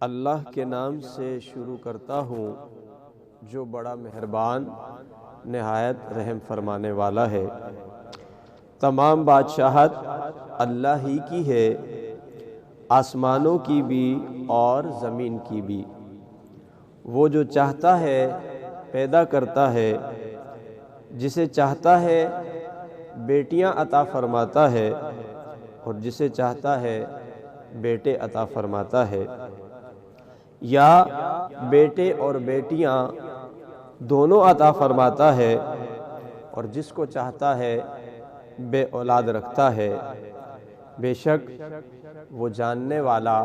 अल्लाह के नाम से शुरू करता हूँ जो बड़ा मेहरबान नहायत रहम फरमाने वाला है। तमाम बादशाहत अल्लाह ही की है, आसमानों की भी और ज़मीन की भी। वो जो चाहता है पैदा करता है, जिसे चाहता है बेटियां अता फरमाता है और जिसे चाहता है बेटे अता फरमाता है, या बेटे और बेटियां दोनों अता फरमाता है और जिसको चाहता है बे औलाद रखता है। बेशक वो जानने वाला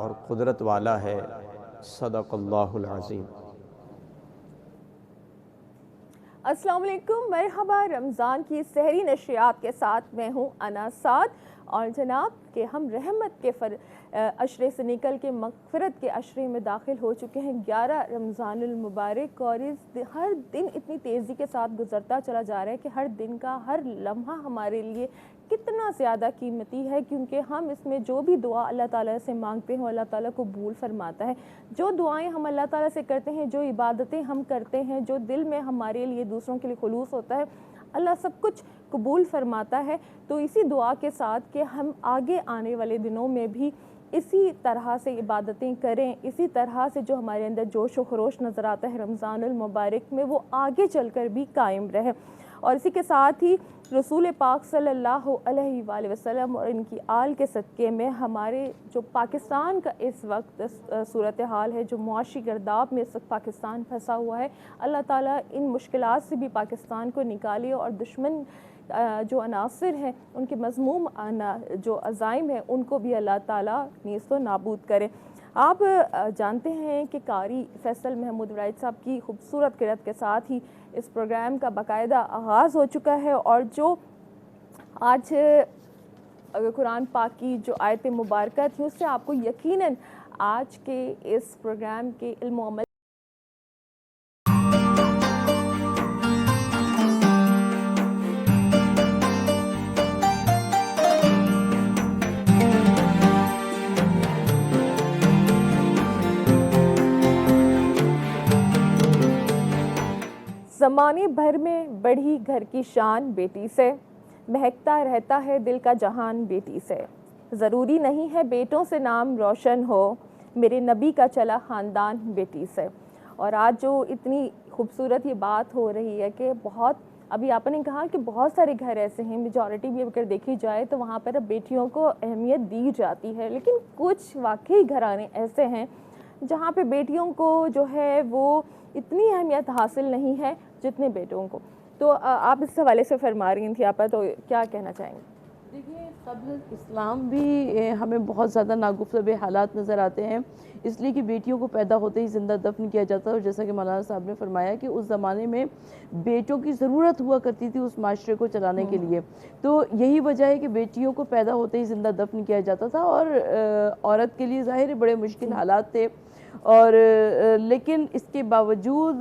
और कुदरत वाला है। सदक़ल्लाहुल अज़ीम। अस्सलाम वालेकुम, मरहबा। रमज़ान की सहरी नशरियात के साथ मैं हूँ अना साद और जनाब के हम रहमत के अशरे से निकल के मग़फ़िरत के अशरे में दाखिल हो चुके हैं। 11 रमज़ानुल मुबारक और इस हर दिन इतनी तेज़ी के साथ गुज़रता चला जा रहा है कि हर दिन का हर लम्हा हमारे लिए कितना ज़्यादा कीमती है, क्योंकि हम इसमें जो भी दुआ अल्लाह ताला से मांगते हैं अल्लाह ताला कबूल फरमाता है। जो दुआएं हम अल्लाह ताला से करते हैं, जो इबादतें हम करते हैं, जो दिल में हमारे लिए दूसरों के लिए खुलूस होता है, अल्लाह सब कुछ कबूल फरमाता है। तो इसी दुआ के साथ कि हम आगे आने वाले दिनों में भी इसी तरह से इबादतें करें, इसी तरह से जो हमारे अंदर जोश व खरोश नज़र आता है रमज़ानुल मुबारक में, वो आगे चलकर भी कायम रहे। और इसी के साथ ही रसूल पाक सल्लल्लाहु अलैहि वसल्लम और इनकी आल के सदक़े में हमारे जो पाकिस्तान का इस वक्त सूरत हाल है, जो मुआशी गर्दाब में इस वक्त पाकिस्तान फंसा हुआ है, अल्लाह ताला इन मुश्किलात से भी पाकिस्तान को निकाले और दुश्मन जो अनासिर हैं उनके मज़मूम जो अज़ाइम हैं उनको भी अल्लाह ताला नीस्तो नाबूद करे। आप जानते हैं कि कारी फैसल महमूद वराइद साहब की खूबसूरत किरत के साथ ही इस प्रोग्राम का बाकायदा आगाज़ हो चुका है और जो आज कुरान पाक की जो आयत मुबारक थी उससे आपको यकीनन आज के इस प्रोग्राम के इल्म अमल ज़माने भर में बढ़ी घर की शान बेटी से, महकता रहता है दिल का जहान बेटी से। ज़रूरी नहीं है बेटों से नाम रोशन हो, मेरे नबी का चला ख़ानदान बेटी से। और आज जो इतनी खूबसूरत ये बात हो रही है कि बहुत अभी आपने कहा कि बहुत सारे घर ऐसे हैं, मेजॉरिटी भी अगर देखी जाए तो वहाँ पर बेटियों को अहमियत दी जाती है, लेकिन कुछ वाकई घराने ऐसे हैं जहाँ पे बेटियों को जो है वो इतनी अहमियत हासिल नहीं है जितने बेटों को। तो आप इस हवाले से फरमा रही थी आपा, तो क्या कहना चाहेंगे? देखिए, क़ब्ल इस्लाम भी हमें बहुत ज़्यादा नागुफ्तबे हालात नज़र आते हैं, इसलिए कि बेटियों को पैदा होते ही ज़िंदा दफन किया जाता है। और जैसा कि मौलाना साहब ने फरमाया कि उस ज़माने में बेटों की ज़रूरत हुआ करती थी उस माशरे को चलाने के लिए, तो यही वजह है कि बेटियों को पैदा होते ही ज़िंदा दफन किया जाता था। और औरत के लिए ज़ाहिर है बड़े मुश्किल हालात थे, और लेकिन इसके बावजूद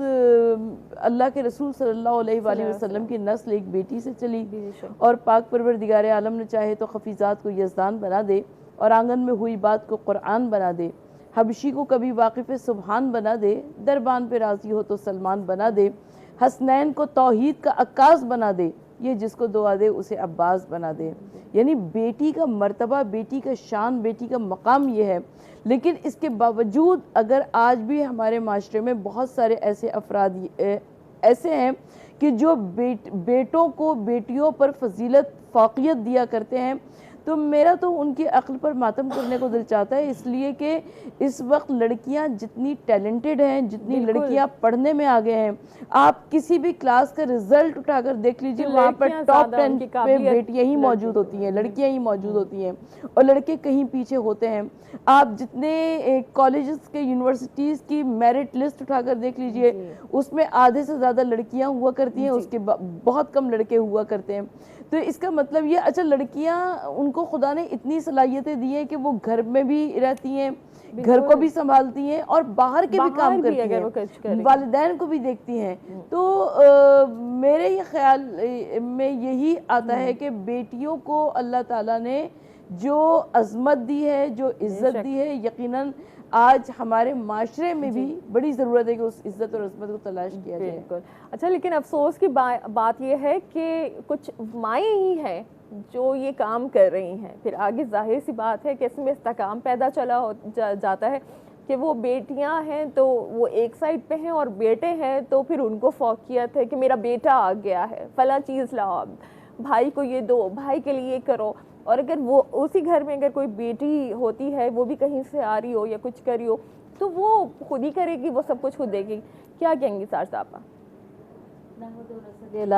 अल्लाह के रसूल सल्लल्लाहु अलैहि वसल्लम की नस्ल एक बेटी से चली, और पाक परवरदिगार आलम ने चाहे तो खफीज़ात को यज़दान बना दे और आंगन में हुई बात को कुरान बना दे, हबशी को कभी वाकिफ़ सुबहान बना दे, दरबान पे राज़ी हो तो सलमान बना दे, हसनैन को तौहीद का अक्कास बना दे, ये जिसको दुआ दे उसे अब्बास बना दे। यानी बेटी का मर्तबा, बेटी का शान, बेटी का मकाम ये है। लेकिन इसके बावजूद अगर आज भी हमारे माशरे में बहुत सारे ऐसे अफराद ऐसे हैं कि जो बेटों को बेटियों पर फजीलत फ़ौक़ियत दिया करते हैं, तो मेरा तो उनकी अक्ल पर मातम करने को दिल चाहता है, इसलिए कि इस वक्त लड़कियां जितनी टैलेंटेड हैं, जितनी लड़कियां पढ़ने में आगे हैं, आप किसी भी क्लास का रिजल्ट उठाकर देख लीजिए, वहाँ पर टॉप 10 पे बेटियां ही मौजूद होती हैं, लड़कियां ही मौजूद होती हैं, और लड़के कहीं पीछे होते हैं। आप जितने कॉलेजेस के यूनिवर्सिटीज़ की मेरिट लिस्ट उठाकर देख लीजिए, उसमें आधे से ज़्यादा लड़कियाँ हुआ करती हैं, उसके बहुत कम लड़के हुआ करते हैं। तो इसका मतलब ये, अच्छा लड़कियां, उनको खुदा ने इतनी सलाहियतें दी है कि वो घर में भी रहती हैं, घर को भी संभालती हैं और बाहर के भी काम करती हैं, वालिदैन को भी देखती हैं। तो मेरे ये ख्याल में यही आता है कि बेटियों को अल्लाह ताला ने जो अज़मत दी है, जो इज़्ज़त दी है, यकीनन आज हमारे माशरे में भी बड़ी ज़रूरत है कि उस इज़्ज़त और अज़मत को तलाश किया जाए। बिल्कुल। अच्छा, लेकिन अफसोस की बात यह है कि कुछ माएँ ही हैं जो ये काम कर रही हैं, फिर आगे जाहिर सी बात है कि इसमें इस्तेहकाम पैदा जाता है कि वो बेटियां हैं तो वो एक साइड पे हैं, और बेटे हैं तो फिर उनको फौकियत है कि मेरा बेटा आ गया है, फला चीज़ लाओ, भाई को ये दो, भाई के लिए करो। और अगर वो उसी घर में अगर कोई बेटी होती है, वो भी कहीं से आ रही हो या कुछ कर रही हो, तो वो खुद ही करेगी, वो सब कुछ खुद देगी। क्या कहेंगी साज साहबा?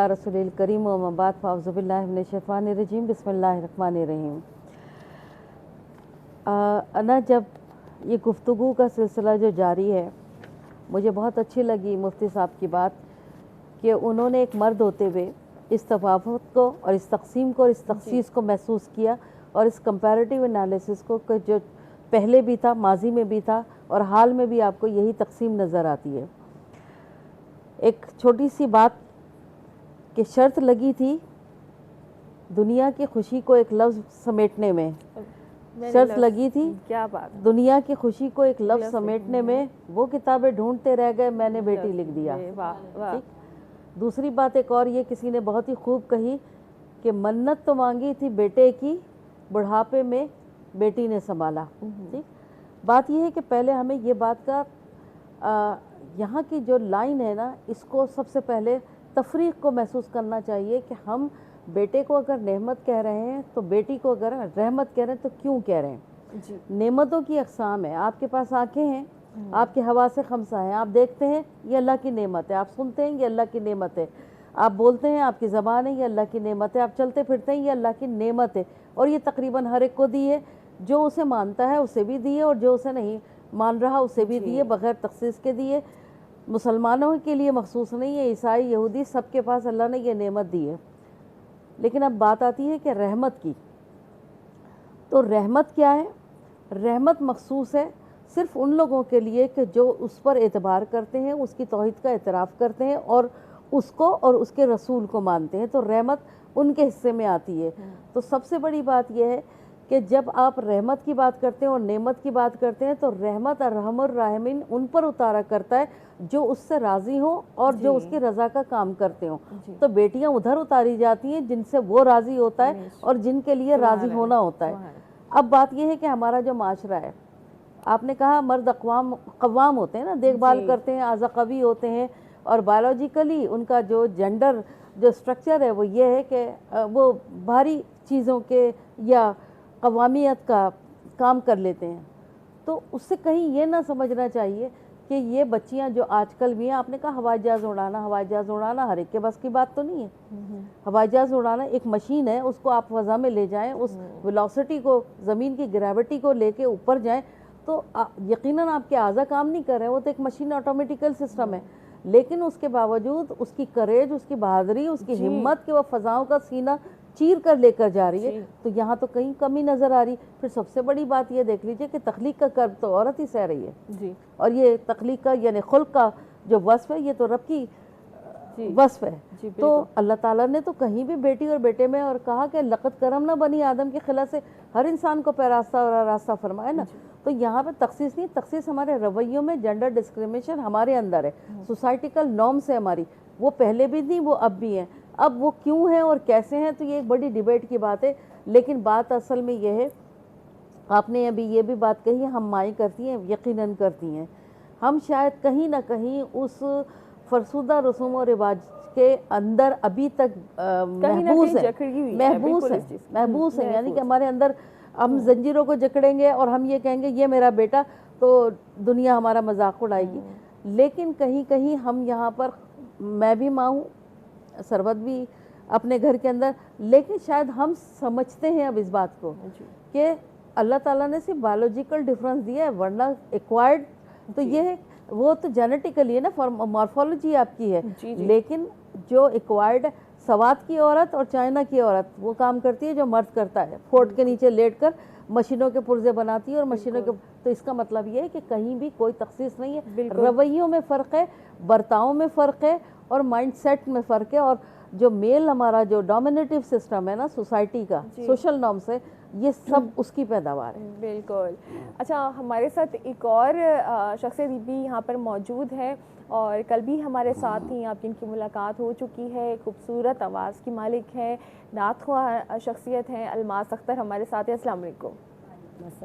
रसूल करीम व बाद फ़ाउज़ुबिल्लाहि मिनश्शैतानिर्रजीम, बिस्मिल्लाहिर्रहमानिर्रहीम। अना, जब ये गुफ्तगू का सिलसिला जो जारी है, मुझे बहुत अच्छी लगी मुफ्ती साहब की बात कि उन्होंने एक मर्द होते हुए इस तफावत को और इस तक़सीम को और इस तख़सीस को महसूस किया, और इस कंपैरेटिव एनालिसिस को जो पहले भी था, माजी में भी था और हाल में भी आपको यही तक़सीम नज़र आती है। एक छोटी सी बात कि शर्त लगी थी दुनिया की खुशी को एक लफ्ज़ समेटने में, शर्त लगी थी, क्या बात, दुनिया की खुशी को एक लफ्ज़ समेटने में, वो किताबें ढूंढते रह गए, मैंने बेटी लिख दिया। ठीक। दूसरी बात एक और, ये किसी ने बहुत ही खूब कही कि मन्नत तो मांगी थी बेटे की, बुढ़ापे में बेटी ने संभाला। ठीक। बात यह है कि पहले हमें ये बात का यहाँ की जो लाइन है ना, इसको सबसे पहले तफरीक को महसूस करना चाहिए कि हम बेटे को अगर नेमत कह रहे हैं तो बेटी को अगर रहमत कह रहे हैं तो क्यों कह रहे हैं जी। नेमतों की अक़साम है, आपके पास आंखें हैं, आपके हवा से खमसा है, आप देखते हैं, ये अल्लाह की नेमत है, आप सुनते हैं, ये अल्लाह की नेमत है, आप बोलते हैं, आपकी ज़बान है, ये अल्लाह की नेमत है, आप चलते फिरते हैं, ये अल्लाह की नेमत है, और ये तकरीबन हर एक को दी है, जो उसे मानता है उसे भी दी है और जो उसे नहीं मान रहा उसे भी दी है, बग़ैर तख़सीस के दिए। मुसलमानों के लिए मखसूस नहीं है, ईसाई, यहूदी, सबके पास अल्लाह ने ये नेमत दी है। लेकिन अब बात आती है कि रहमत की, तो रहमत क्या है? रहमत मखसूस है सिर्फ़ उन लोगों के लिए कि जो उस पर एतबार करते हैं, उसकी तौहीद का एतराफ़ करते हैं और उसको और उसके रसूल को मानते हैं, तो रहमत उनके हिस्से में आती है। तो सबसे बड़ी बात यह है कि जब आप रहमत की बात करते हैं और नेमत की बात करते हैं, तो रहमत अर्हमुर राहिमीन उन पर उतारा करता है जो उससे राज़ी हो और जो उसकी रज़ा का काम करते हो। तो बेटियां उधर उतारी जाती हैं जिनसे वो राज़ी होता है और जिनके लिए राज़ी होना होता है। अब बात यह है कि हमारा जो माशरा है, आपने कहा मर्द कव्वाम होते हैं ना, देखभाल करते हैं, आज़ा कवी होते हैं और बायोलॉजिकली उनका जो जेंडर जो स्ट्रक्चर है वो ये है कि वो भारी चीज़ों के या कवामियत का काम कर लेते हैं। तो उससे कहीं ये ना समझना चाहिए कि ये बच्चियां जो आजकल भी हैं, आपने कहा हवाई जहाज़ उड़ाना हर एक के बस की बात तो नहीं है। हवाई जहाज़ उड़ाना एक मशीन है, उसको आप फ़ज़ा में ले जाएं, उस वेलोसिटी को, ज़मीन की ग्रेविटी को लेके ऊपर जाएं, तो यकीनन आपके आज़ा काम नहीं कर रहे हैं, वो तो एक मशीन ऑटोमेटिकल सिस्टम है। लेकिन उसके बावजूद उसकी करेज, उसकी बहादुरी, उसकी हिम्मत कि वह फ़ज़ाओं का सीना चीर कर लेकर जा रही है, तो यहाँ तो कहीं कमी नज़र आ रही। फिर सबसे बड़ी बात ये देख लीजिए कि तख्लीक का कर्ब तो औरत ही सह रही है जी। और ये तख्लीक का यानी खुल्क का जो वस्फ़ है, ये तो रब की वस्फ़ है। तो अल्लाह ताला ने तो कहीं भी बेटी और बेटे में और कहा कि लक़द करमना बनी आदम के खिला से हर इंसान को पैरास्ता और रास्ता फरमाए ना। तो यहाँ पे तखसीस नहीं, तखसीस हमारे रवैयों में, जेंडर डिस्क्रिमिनेशन हमारे अंदर है, सोसाइटिकल नॉर्म्स है हमारी, वो पहले भी थी, वो अब भी हैं। अब वो क्यों हैं और कैसे हैं, तो ये एक बड़ी डिबेट की बात है। लेकिन बात असल में ये है, आपने अभी ये भी बात कही, हम माएँ करती हैं, यकीनन करती हैं। हम शायद कहीं ना कहीं उस फरसुदा रसूम और रिवाज के अंदर अभी तक महबूस है, यानी कि हमारे अंदर हम जंजीरों को जकड़ेंगे और हम ये कहेंगे ये मेरा बेटा, तो दुनिया हमारा मजाक उड़ाएगी। लेकिन कहीं कहीं हम यहाँ पर, मैं भी माँ हूँ, सरबत भी अपने घर के अंदर, लेकिन शायद हम समझते हैं अब इस बात को कि अल्लाह ताला ने सिर्फ बायोलॉजिकल डिफरेंस दिया है, वरना एक्वायर्ड तो ये है, वो तो जेनेटिकली है ना, मॉर्फोलॉजी आपकी है। लेकिन जो एक्वायर्ड सवात की औरत और चाइना की औरत वो काम करती है जो मर्द करता है, फोर्ट के नीचे लेटकर मशीनों के पुर्जे बनाती है और मशीनों के, तो इसका मतलब ये है कि कहीं भी कोई तखसीस नहीं है। रवैयों में फ़र्क है, बर्ताव में फ़र्क है और माइंडसेट में फ़र्क है। और जो मेल हमारा जो डोमिनेटिव सिस्टम है ना सोसाइटी का, सोशल नॉर्म्स है, ये सब उसकी पैदावार है। बिल्कुल। अच्छा, हमारे साथ एक और शख्सियत भी यहाँ पर मौजूद है और कल भी हमारे साथ ही आप जिनकी मुलाकात हो चुकी है, खूबसूरत आवाज़ की मालिक है, नातख़्वाह शख्सियत हैं अलमास अख्तर हमारे साथ हैं। अस्सलाम वालेकुम।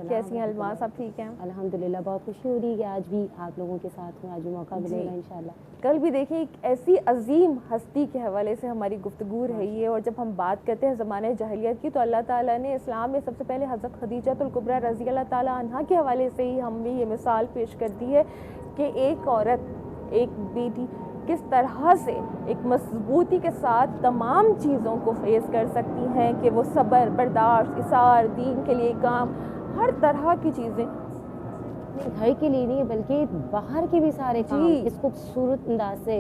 कैसी हैं अलमास, आप ठीक हैं? अल्हम्दुलिल्लाह, बहुत खुशी हो रही है कि आज भी आप लोगों के साथ हूँ, आज भी मौका मिलेगा इंशाल्लाह। कल भी देखिए एक ऐसी अजीम हस्ती के हवाले से हमारी गुफ्तगू रही है। और जब हम बात करते हैं ज़माने जahiliyyat की, तो अल्लाह ताला ने इस्लाम में सबसे पहले हज़रत खदीजतुल कुबरा रज़ी अल्लाह ताला अन्हा के हवाले से ही हमें ये मिसाल पेश कर दी है कि एक औरत, एक बेटी किस तरह से एक मजबूती के साथ तमाम चीज़ों को फेस कर सकती हैं, कि वो सब्र, बर्दाश्त, इसार, दीन के लिए काम, हर तरह की चीज़ें, घर के लिए नहीं बल्कि बाहर के भी सारे काम इस खूबसूरत अंदाज से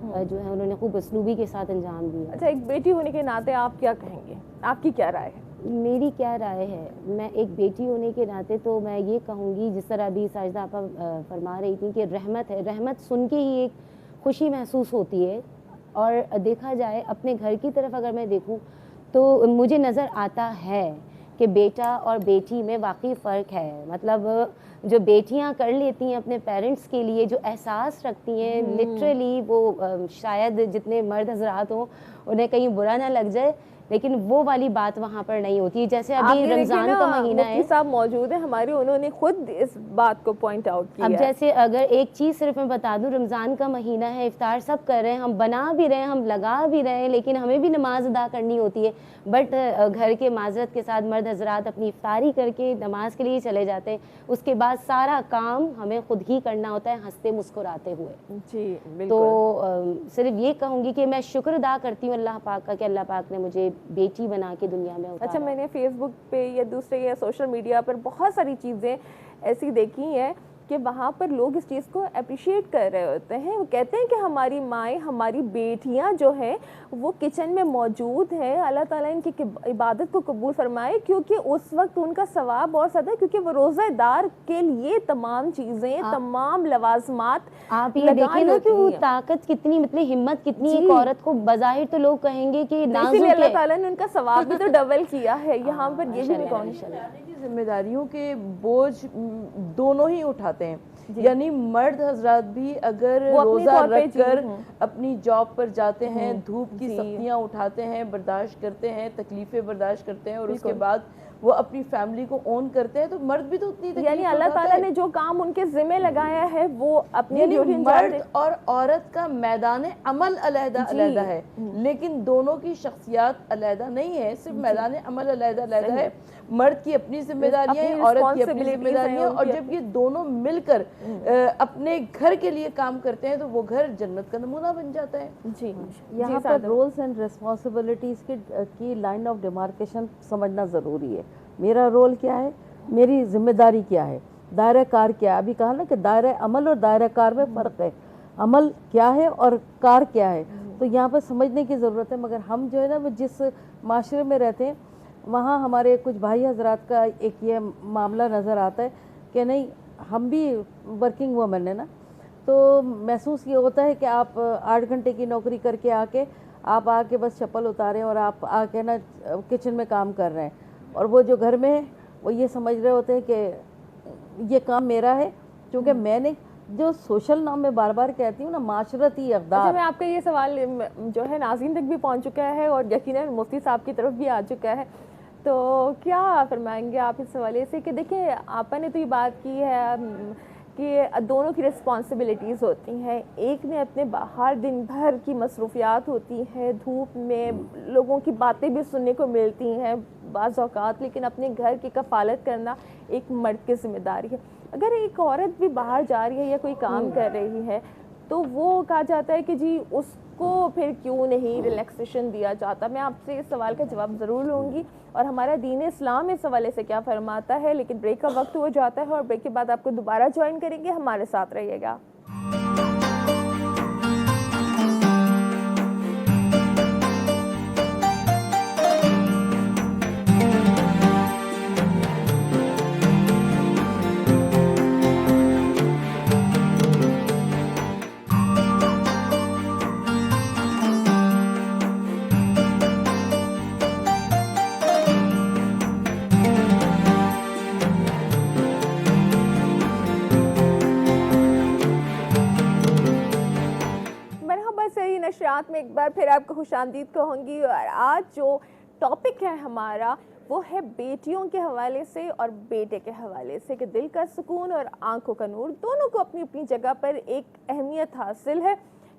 जो है उन्होंने खूब उसलूबी के साथ अंजाम दिया। अच्छा, एक बेटी होने के नाते आप क्या कहेंगे, आपकी क्या राय है? मेरी क्या राय है, मैं एक बेटी होने के नाते तो मैं ये कहूँगी, जिस तरह अभी साजिदा आपा फरमा रही थी कि रहमत है, रहमत सुन के ही एक खुशी महसूस होती है। और देखा जाए अपने घर की तरफ अगर मैं देखूँ तो मुझे नज़र आता है कि बेटा और बेटी में वाकई फ़र्क है। मतलब जो बेटियां कर लेती हैं अपने पेरेंट्स के लिए, जो एहसास रखती हैं, लिटरली वो शायद जितने मर्द हजरात हों उन्हें कहीं बुरा ना लग जाए, लेकिन वो वाली बात वहाँ पर नहीं होती। जैसे अभी रमज़ान का महीना है, साहब मौजूद है हमारे, उन्होंने खुद इस बात को पॉइंट आउट किया। अब जैसे अगर एक चीज़ सिर्फ मैं बता दूं, रमज़ान का महीना है, इफ्तार सब कर रहे हैं, हम बना भी रहे हैं, हम लगा भी रहे हैं, लेकिन हमें भी नमाज अदा करनी होती है। बट घर के माजरत के साथ मर्द हजरात अपनी इफ्तारी करके नमाज के लिए चले जाते हैं, उसके बाद सारा काम हमें खुद ही करना होता है, हंसते मुस्कुराते हुए। जी बिल्कुल। तो सिर्फ ये कहूँगी कि मैं शुक्र अदा करती हूँ अल्लाह पाक का कि अल्लाह पाक ने मुझे बेटी बना के दुनिया में उतारा। अच्छा, मैंने फेसबुक पे या दूसरे या सोशल मीडिया पर बहुत सारी चीज़ें ऐसी देखी हैं कि वहाँ पर लोग इस चीज़ को अप्रिशिएट कर रहे होते हैं। वो कहते हैं कि हमारी माएँ, हमारी बेटियाँ जो हैं वो किचन में मौजूद हैं, अल्लाह ताला इनकी इबादत को कबूल फरमाए, क्योंकि उस वक्त उनका सवाब और ज़्यादा, क्योंकि वो रोज़ेदार के लिए तमाम चीज़ें, तमाम लवाजमात आप ये देखिए ना कि वो ताकत कितनी, मतलब हिम्मत कितनी एक औरत को, बज़ाहिर तो लोग कहेंगे कि इसीलिए अल्लाह ताला ने उनका सवाब भी तो डबल किया है यहाँ पर। ये भी मैं कहूँगी जिम्मेदारियों के बोझ दोनों ही उठाते हैं, यानी मर्द हजरात भी अगर रोज़ा रखकर अपनी जॉब पर जाते हैं, धूप की सख्तियाँ उठाते हैं, बर्दाश्त करते हैं, तकलीफ़ें बर्दाश्त करते हैं और उसके बाद वो अपनी फैमिली को ओन करते हैं, तो मर्द भी तो उतनी तकलीफ यानी अल्लाह उठाता ताला है। ने जो काम उनके जिम्मे लगाया है वो अपनी यानी ड्यूटी मर्द और औरत का मैदान अमल अलहदा अलहदा है, लेकिन दोनों की शख्सियात अलहदा नहीं है, सिर्फ मैदान अमल अलहदा अलहदा है। मर्द की अपनी जिम्मेदारियां हैं, औरत की अपनी जिम्मेदारियां, और जब ये दोनों मिलकर अपने घर के लिए काम करते हैं तो वो घर जन्नत का नमूना बन जाता है। जी यहाँ पर रोल्स एंड रिस्पॉन्सिबिलिटीज़ की लाइन ऑफ डिमार्केशन समझना ज़रूरी है। मेरा रोल क्या है, मेरी जिम्मेदारी क्या है, दायरा कार क्या है। अभी कहा ना कि दायरा अमल और दायरा कार में फ़र्क है, अमल क्या है और कार क्या है, तो यहाँ पर समझने की ज़रूरत है। मगर हम जो है ना वो जिस माशरे में रहते हैं वहाँ हमारे कुछ भाई हजरात का एक ये मामला नज़र आता है कि नहीं, हम भी वर्किंग वुमेन है ना, तो महसूस ये होता है कि आप 8 घंटे की नौकरी करके आप आके बस चप्पल उतारें और आप आके ना किचन में काम कर रहे हैं, और वो जो घर में है वो ये समझ रहे होते हैं कि ये काम मेरा है, क्योंकि मैंने जो सोशल नॉर्म में बार बार कहती हूँ ना, माशरती अक़दार। अच्छा, मैं आपका ये सवाल जो है नाज़रीन तक भी पहुँच चुका है और यकीनन मुफ्ती साहब की तरफ भी आ चुका है, तो क्या फरमाएंगे आप इस हवाले से कि देखिए आपा ने तो ये बात की है कि दोनों की रिस्पॉन्सिबिलिटीज़ होती हैं। एक में अपने बाहर दिन भर की मसरूफियात होती हैं, धूप में लोगों की बातें भी सुनने को मिलती हैं बाज़ औक़ात, लेकिन अपने घर की कफ़ालत करना एक मर्द की ज़िम्मेदारी है। अगर एक औरत भी बाहर जा रही है या कोई काम कर रही है तो वो कहा जाता है कि जी उसको फिर क्यों नहीं रिलैक्सेशन दिया जाता। मैं आपसे इस सवाल का जवाब ज़रूर लूँगी और हमारा दीन इस्लाम इस हवाले से क्या फरमाता है, लेकिन ब्रेक का वक्त हो जाता है और ब्रेक के बाद आपको दोबारा ज्वाइन करेंगे, हमारे साथ रहिएगा। नशरियात में एक बार फिर आपको खुशामदीद कहूँगी। और आज जो टॉपिक है हमारा वो है बेटियों के हवाले से और बेटे के हवाले से, कि दिल का सुकून और आंखों का नूर दोनों को अपनी अपनी जगह पर एक अहमियत हासिल है,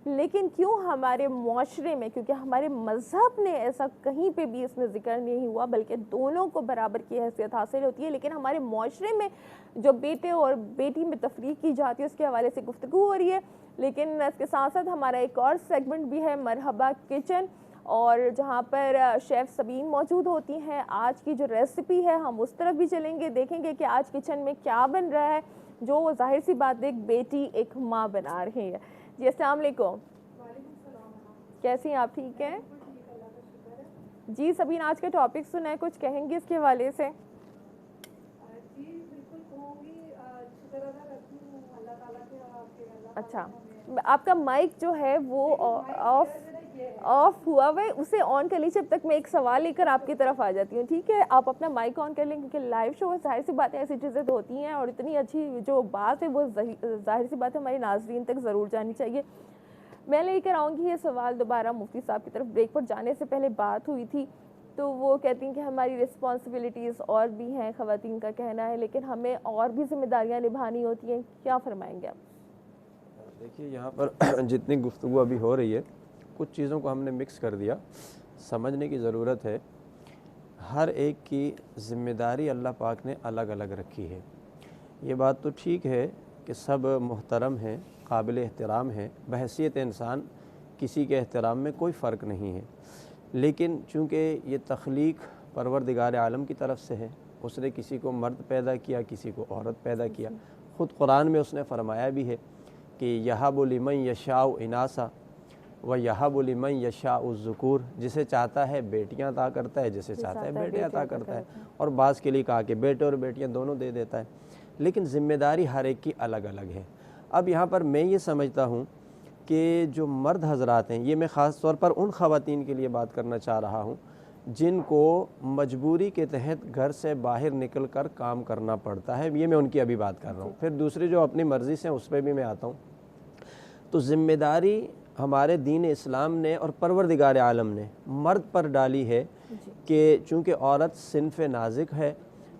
लेकिन क्यों हमारे माशरे में, क्योंकि हमारे मज़हब ने ऐसा कहीं पे भी इसमें ज़िक्र नहीं हुआ, बल्कि दोनों को बराबर की हैसियत हासिल होती है, लेकिन हमारे माशरे में जो बेटे और बेटी में तफरीक की जाती है उसके हवाले से गुफ्तगू हो रही है। लेकिन इसके साथ साथ हमारा एक और सेगमेंट भी है, मरहबा किचन, और जहाँ पर शेफ़ सबीन मौजूद होती हैं। आज की जो रेसिपी है हम उस तरफ भी चलेंगे, देखेंगे कि आज किचन में क्या बन रहा है, जो जाहिर सी बात एक बेटी एक माँ बना रही है। जी अस्सलाम वालेकुम, कैसी हैं आप, ठीक हैं? जी सबीन, आज का टॉपिक सुना है, कुछ कहेंगे इसके हवाले से? अच्छा, आपका माइक जो है वो ऑफ हुआ हुआ है, उसे ऑन कर लीजिए, जब तक मैं एक सवाल लेकर आपकी तरफ आ जाती हूँ, ठीक है? आप अपना माइक ऑन कर लें, क्योंकि लाइव शो है, जाहिर सी बात है ऐसी चीज़ें तो होती हैं, और इतनी अच्छी जो बात है वो जाहिर सी बात है हमारी नाजरीन तक ज़रूर जानी चाहिए। मैं लेकर आऊँगी ये सवाल दोबारा मुफ्ती साहब की तरफ। ब्रेक पर जाने से पहले बात हुई थी तो वो कहती हैं कि हमारी रिस्पॉन्सिबिलिटीज़ और भी हैं, ख़वातीन का कहना है, लेकिन हमें और भी जिम्मेदारियाँ निभानी होती हैं, क्या फरमाएंगे आप? देखिए यहाँ पर जितनी गुफ्तगू अभी हो रही है, कुछ चीज़ों को हमने मिक्स कर दिया, समझने की ज़रूरत है। हर एक की ज़िम्मेदारी अल्लाह पाक ने अलग अलग रखी है। ये बात तो ठीक है कि सब मुहतरम हैं, काबिल एहतराम हैं, बहैसियत इंसान किसी के एहतराम में कोई फ़र्क नहीं है, लेकिन चूँकि ये तख्लीक परवरदिगार आलम की तरफ से है, उसने किसी को मर्द पैदा किया, किसी को औरत पैदा किया। ख़ुद कुरान में उसने फ़रमाया भी है कि यहाबु लिमन यशाउ इनासा व यहाबु लिमन यशाउ ज़ुकूर, जिसे चाहता है बेटियां अता करता है, जिसे चाहता है बेटे अता करता है, और बाज़ के लिए कहा कि बेटे और बेटियां दोनों दे देता है, लेकिन ज़िम्मेदारी हर एक की अलग अलग है। अब यहाँ पर मैं ये समझता हूँ कि जो मर्द हजरात हैं, ये मैं ख़ास तौर पर उन ख़वातीन के लिए बात करना चाह रहा हूँ जिनको मजबूरी के तहत घर से बाहर निकल कर काम करना पड़ता है, ये मैं उनकी अभी बात कर रहा हूँ। फिर दूसरी जो अपनी मर्ज़ी से, उस पर भी मैं आता हूँ। तो ज़िम्मेदारी हमारे दीन इस्लाम ने और परवरदिगार आलम ने मर्द पर डाली है कि चूँकि औरत सिन्फ़ नाज़िक है,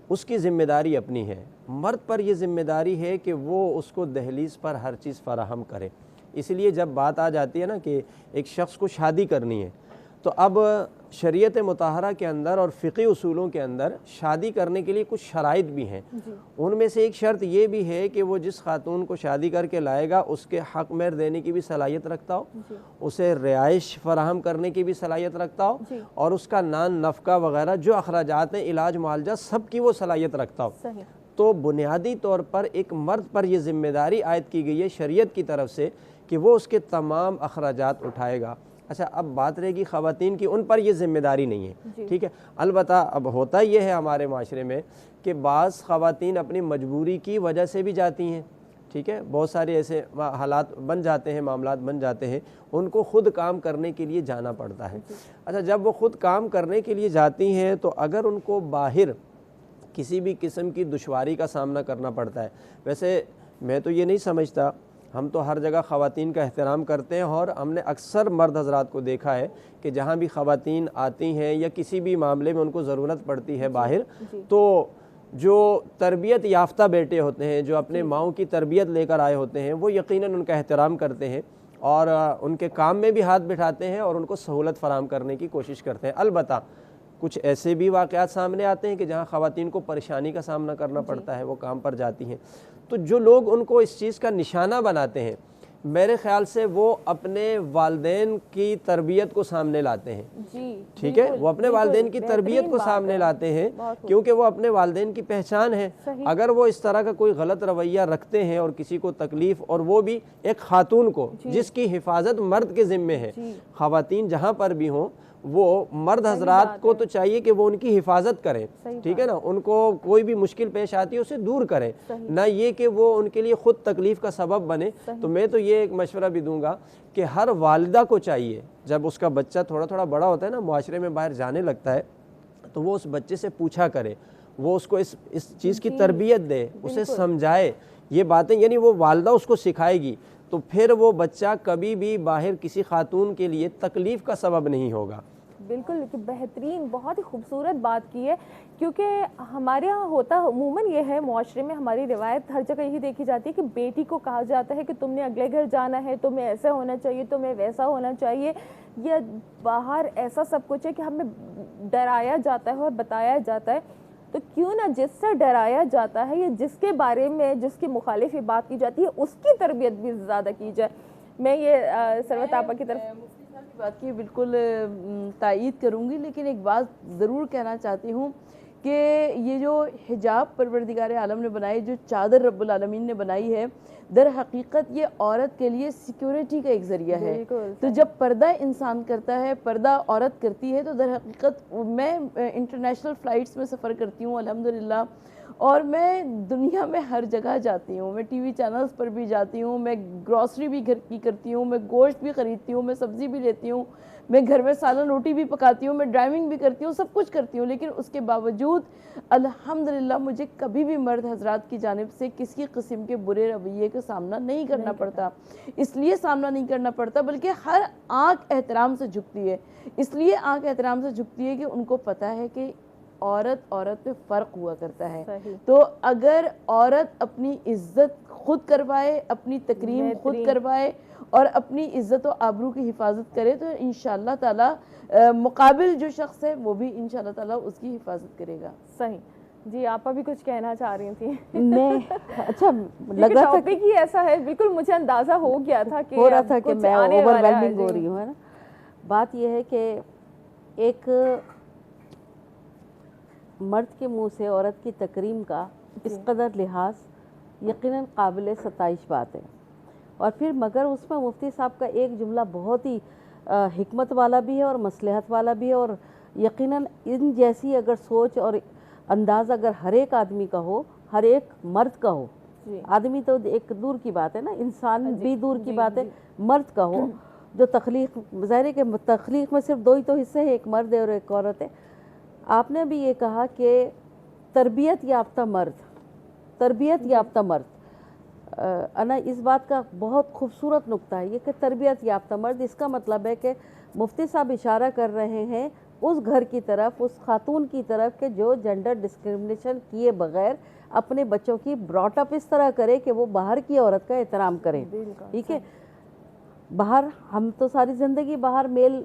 उसकी ज़िम्मेदारी अपनी है। मर्द पर यह ज़िम्मेदारी है कि वो उसको दहलीज़ पर हर चीज़ फ़राहम करे। इसलिए जब बात आ जाती है ना कि एक शख्स को शादी करनी है, तो अब शरीयत मुताहरा के अंदर और फ़िक़ी उसूलों के अंदर शादी करने के लिए कुछ शराइत भी हैं। उनमें से एक शर्त ये भी है कि वो जिस खातून को शादी करके लाएगा उसके हक़ मेहर देने की भी सलाहियत रखता हो, उसे रिहाइश फ़राहम करने की भी सलाहियत रखता हो, और उसका नान नफ़का वग़ैरह जो अखराजात हैं, इलाज मुआलजा, सब की वो सलाहियत रखता हो। तो बुनियादी तौर पर एक मर्द पर यह ज़िम्मेदारी आयद की गई है शरीयत की तरफ से कि वो उसके तमाम अखराजात उठाएगा। अच्छा, अब बात रहेगी ख़वातीन की, उन पर यह ज़िम्मेदारी नहीं है, ठीक है। अलबत्ता अब होता यह है हमारे माशरे में कि बाज़ ख़वातीन अपनी मजबूरी की वजह से भी जाती हैं, ठीक है। बहुत सारे ऐसे हालात बन जाते हैं, मामलात बन जाते हैं, उनको ख़ुद काम करने के लिए जाना पड़ता है। अच्छा, जब वो ख़ुद काम करने के लिए जाती हैं तो अगर उनको बाहर किसी भी किस्म की दुश्वारी का सामना करना पड़ता है, वैसे मैं तो ये नहीं समझता, हम तो हर जगह ख़वातीन का एहतराम करते हैं, और हमने अक्सर मर्द हज़रात को देखा है कि जहाँ भी ख़वातीन आती हैं या किसी भी मामले में उनको ज़रूरत पड़ती है बाहर, तो जो तरबियत याफ्ता बेटे होते हैं, जो अपने माओं की तरबियत लेकर आए होते हैं, वो यकीनन उनका एहतराम करते हैं और उनके काम में भी हाथ बिठाते हैं और उनको सहूलत फ़राहम करने की कोशिश करते हैं। अलबत्ता कुछ ऐसे भी वाक़यात सामने आते हैं कि जहाँ ख़वातीन को परेशानी का सामना करना पड़ता है, वो काम पर जाती हैं। तो जो लोग उनको इस चीज़ का निशाना बनाते हैं, मेरे ख़्याल से वो अपने वालदेन की तरबियत को सामने लाते हैं, ठीक है। वो अपने वालदेन की तरबियत को सामने लाते हैं क्योंकि वो अपने वालदेन की पहचान है। अगर वो इस तरह का कोई गलत रवैया रखते हैं और किसी को तकलीफ़, और वो भी एक खातून को जिसकी हिफाजत मर्द के ज़िम्मे है, ख़वातीन जहाँ पर भी हों, वो मर्द हजरात को तो चाहिए कि वो उनकी हिफाजत करें, ठीक है ना। उनको कोई भी मुश्किल पेश आती है उसे दूर करें, ना ये कि वो उनके लिए ख़ुद तकलीफ़ का सबब बने। तो मैं तो ये एक मशवरा भी दूंगा कि हर वालिदा को चाहिए, जब उसका बच्चा थोड़ा थोड़ा बड़ा होता है ना, मुआशरे में बाहर जाने लगता है, तो वो उस बच्चे से पूछा करे, वो उसको इस चीज़ की तरबियत दे, उसे समझाए ये बातें, यानी वो वालिदा उसको सिखाएगी, तो फिर वो बच्चा कभी भी बाहर किसी खातून के लिए तकलीफ़ का सबब नहीं होगा। बिल्कुल, बेहतरीन, बहुत ही खूबसूरत बात की है, क्योंकि हमारे यहाँ होता अमूमन ये है, मुआशरे में हमारी रिवायत हर जगह यही देखी जाती है कि बेटी को कहा जाता है कि तुमने अगले घर जाना है, तुम्हें ऐसा होना चाहिए, तुम्हें वैसा होना चाहिए, या बाहर ऐसा सब कुछ है कि हमें डराया जाता है और बताया जाता है। तो क्यों ना जिससे डराया जाता है या जिसके बारे में, जिसके मुखालिफ ये बात की जाती है, उसकी तरबियत भी ज़्यादा की जाए। मैं ये सरवत आपा की तरफ बात की बिल्कुल तायीद करूँगी, लेकिन एक बात ज़रूर कहना चाहती हूँ कि ये जो हिजाब परवरदिगार आलम ने बनाई, जो चादर रब्बुल आलमीन ने बनाई है, दर हकीकत ये औरत के लिए सिक्योरिटी का एक ज़रिया है। तो जब पर्दा इंसान करता है, पर्दा औरत करती है, तो दर हकीकत मैं इंटरनेशनल फ़्लाइट्स में सफ़र करती हूँ अल्हम्दुलिल्लाह, और मैं दुनिया में हर जगह जाती हूँ, मैं टीवी चैनल्स पर भी जाती हूँ, मैं ग्रॉसरी भी घर की करती हूँ, मैं गोश्त भी ख़रीदती हूँ, मैं सब्ज़ी भी लेती हूँ, मैं घर में सालन रोटी भी पकाती हूँ, मैं ड्राइविंग भी करती हूँ, सब कुछ करती हूँ। लेकिन उसके बावजूद अल्हम्दुलिल्लाह मुझे कभी भी मर्द हजरात की जानिब से किसी किस्म के बुरे रवैये का सामना नहीं करना पड़ता। इसलिए सामना नहीं करना पड़ता बल्कि हर आँख एहतराम से झुकती है। इसलिए आँख एहतराम से झुकती है कि उनको पता है कि औरत पे फ़र्क हुआ करता है। तो अगर औरत अपनी इज़्ज़त खुद करवाए, अपनी तकरीम खुद करवाए और अपनी इज़्ज़त और आबरू की हिफाजत करे, तो इंशाअल्लाह ताला मुकाबिल जो शख्स है वो भी इंशाअल्लाह ताला उसकी हिफाजत करेगा। सही जी, आप अभी कुछ कहना चाह रही थी? मैं अच्छा लगा था टॉपिक ही ऐसा है, बिल्कुल मुझे अंदाज़ा हो गया था कि हो रहा था कि मैं ओवरवेलमिंग हो रही हूँ, है ना। बात यह है कि एक मर्द के मुंह से औरत की तकरीम का इस कदर लिहाज यकीनन काबिल सताइश बात है। और फिर मगर उसमें मुफ्ती साहब का एक जुमला बहुत ही हिकमत वाला भी है और मसलहत वाला भी है, और यकीनन इन जैसी अगर सोच और अंदाज़ अगर हर एक आदमी का हो, हर एक मर्द का हो, आदमी तो एक दूर की बात है ना, इंसान भी दूर की बात है, मर्द का हो, जो तख्लीक, ज़ाहिर है कि तख्लीक में सिर्फ दो ही तो हिस्से हैं, एक मर्द है और एक औरत है। आपने भी ये कहा कि तरबियत याफ्ता मर्द, तरबियत याफ्ता मर्द, अना इस बात का बहुत खूबसूरत नुक्ता है ये कि तरबियत याफ्ता मर्द, इसका मतलब है कि मुफ्ती साहब इशारा कर रहे हैं उस घर की तरफ, उस खातून की तरफ के जो जेंडर डिस्क्रिमिनेशन किए बगैर अपने बच्चों की ब्रॉटअप इस तरह करे कि वो बाहर की औरत का एहतराम करें। ठीक है, बाहर हम तो सारी ज़िंदगी बाहर मेल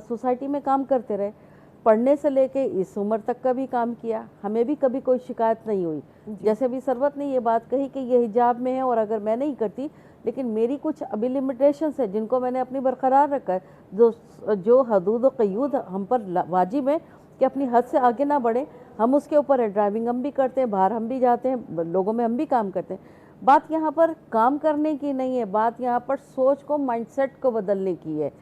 सोसाइटी में काम करते रहे, पढ़ने से लेके इस उम्र तक का भी काम किया, हमें भी कभी कोई शिकायत नहीं हुई। जैसे अभी सरवत ने ये बात कही कि ये हिजाब में है और अगर मैं नहीं करती, लेकिन मेरी कुछ अभी लिमिटेशंस है जिनको मैंने अपनी बरकरार रखा है, जो हदूद व क़यूद हम पर वाजिब है कि अपनी हद से आगे ना बढ़े, हम उसके ऊपर है। ड्राइविंग हम भी करते हैं, बाहर हम भी जाते हैं, लोगों में हम भी काम करते हैं। बात यहाँ पर काम करने की नहीं है, बात यहाँ पर सोच को, माइंडसेट को बदलने की है।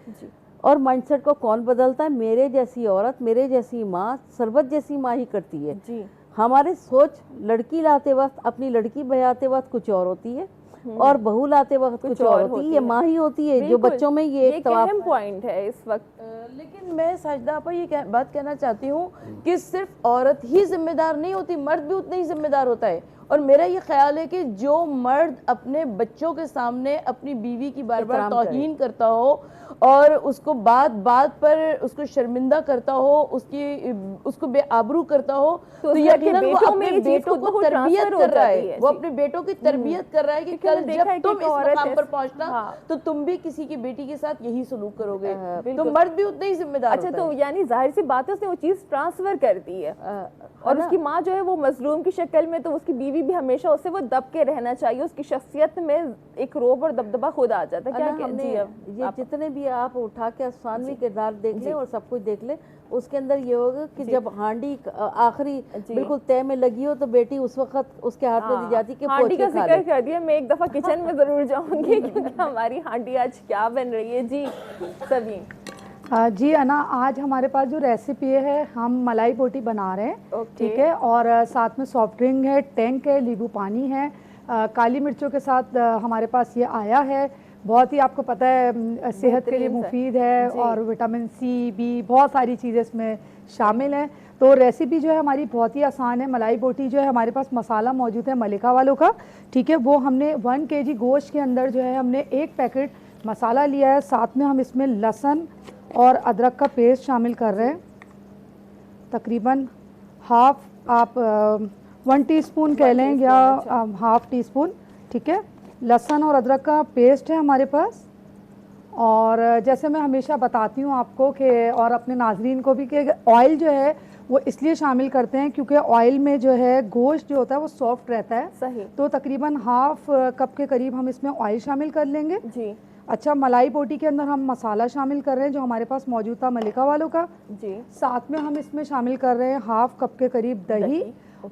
और माइंडसेट को कौन बदलता है? मेरे जैसी औरत, मेरे जैसी माँ, सरबत जैसी माँ ही करती है जी। हमारे सोच लड़की लाते वक्त, अपनी लड़की बयाते वक्त कुछ और होती है और बहू लाते वक्त कुछ और होती है। ये माँ ही होती है जो बच्चों में ये एक अहम पॉइंट है इस वक्त। लेकिन मैं साजिदा आपा ये बात कहना चाहती हूँ कि सिर्फ औरत ही जिम्मेदार नहीं होती, मर्द भी उतना ही जिम्मेदार होता है। और मेरा ये ख्याल है कि जो मर्द अपने बच्चों के सामने अपनी बीवी की बार बार तौहीन करता हो और उसको बात बात पर उसको शर्मिंदा करता हो, उसको बेआबरू करता हो, तो यकीनन वो अपने बेटों को तरबियत कर रहा है, वो अपने बेटों की तरबियत कर रहा है कि कल जब तुम इस मकाम पर पहुंचना तो तुम भी किसी की बेटी के साथ यही सलूक करोगे, तो मर्द भी उतना ही जिम्मेदार। अच्छा, तो यानी जाहिर सी बात है उसने वो चीज ट्रांसफर कर दी है और उसकी माँ जो है वो मजलूम की शक्ल में, तो उसकी बीवी भी हमेशा उससे वो दब के रहना चाहिए, उसकी शख्सियत में एक रोब और दबदबा खुद आ जाता है। क्या कहते हैं ये जितने भी आप उठा के अफसानवी किरदार देख लें और सब कुछ देख लें, उसके अंदर ये होगा कि जब हांडी आखिरी बिल्कुल तय में लगी हो तो बेटी उस वक्त उसके हाथ में दी जाती कि हांडी का जिक्र कर दिया। मैं एक दफा किचन में जरूर जाऊंगी क्योंकि हमारी हांडी आज क्या बन रही है जी सभी। जी अना, आज हमारे पास जो रेसिपी है, हम मलाई बोटी बना रहे हैं। ठीक है, और साथ में सॉफ्ट ड्रिंक है, टैंक है, नींबू पानी है, काली मिर्चों के साथ हमारे पास ये आया है। बहुत ही आपको पता है सेहत के लिए मुफीद है और विटामिन सी, बी, बहुत सारी चीज़ें इसमें शामिल हैं। तो रेसिपी जो है हमारी बहुत ही आसान है। मलाई बोटी जो है हमारे पास मसाला मौजूद है मलिका वालों का। ठीक है, वो हमने 1 kg गोश्त के अंदर जो है हमने 1 पैकेट मसाला लिया है। साथ में हम इसमें लहसुन और अदरक का पेस्ट शामिल कर रहे हैं, तकरीबन हाफ, आप 1 टीस्पून कह लें या हाफ टी स्पून। ठीक है, लहसुन और अदरक का पेस्ट है हमारे पास। और जैसे मैं हमेशा बताती हूँ आपको कि, और अपने नाजरीन को भी, कि ऑयल जो है वो इसलिए शामिल करते हैं क्योंकि ऑयल में जो है गोश्त जो होता है वो सॉफ्ट रहता है। सही। तो तकरीबन हाफ कप के करीब हम इसमें ऑयल शामिल कर लेंगे जी। अच्छा, मलाई बोटी के अंदर हम मसाला शामिल कर रहे हैं जो हमारे पास मौजूद था मलिका वालों का जी। साथ में हम इसमें शामिल कर रहे हैं हाफ कप के करीब दही।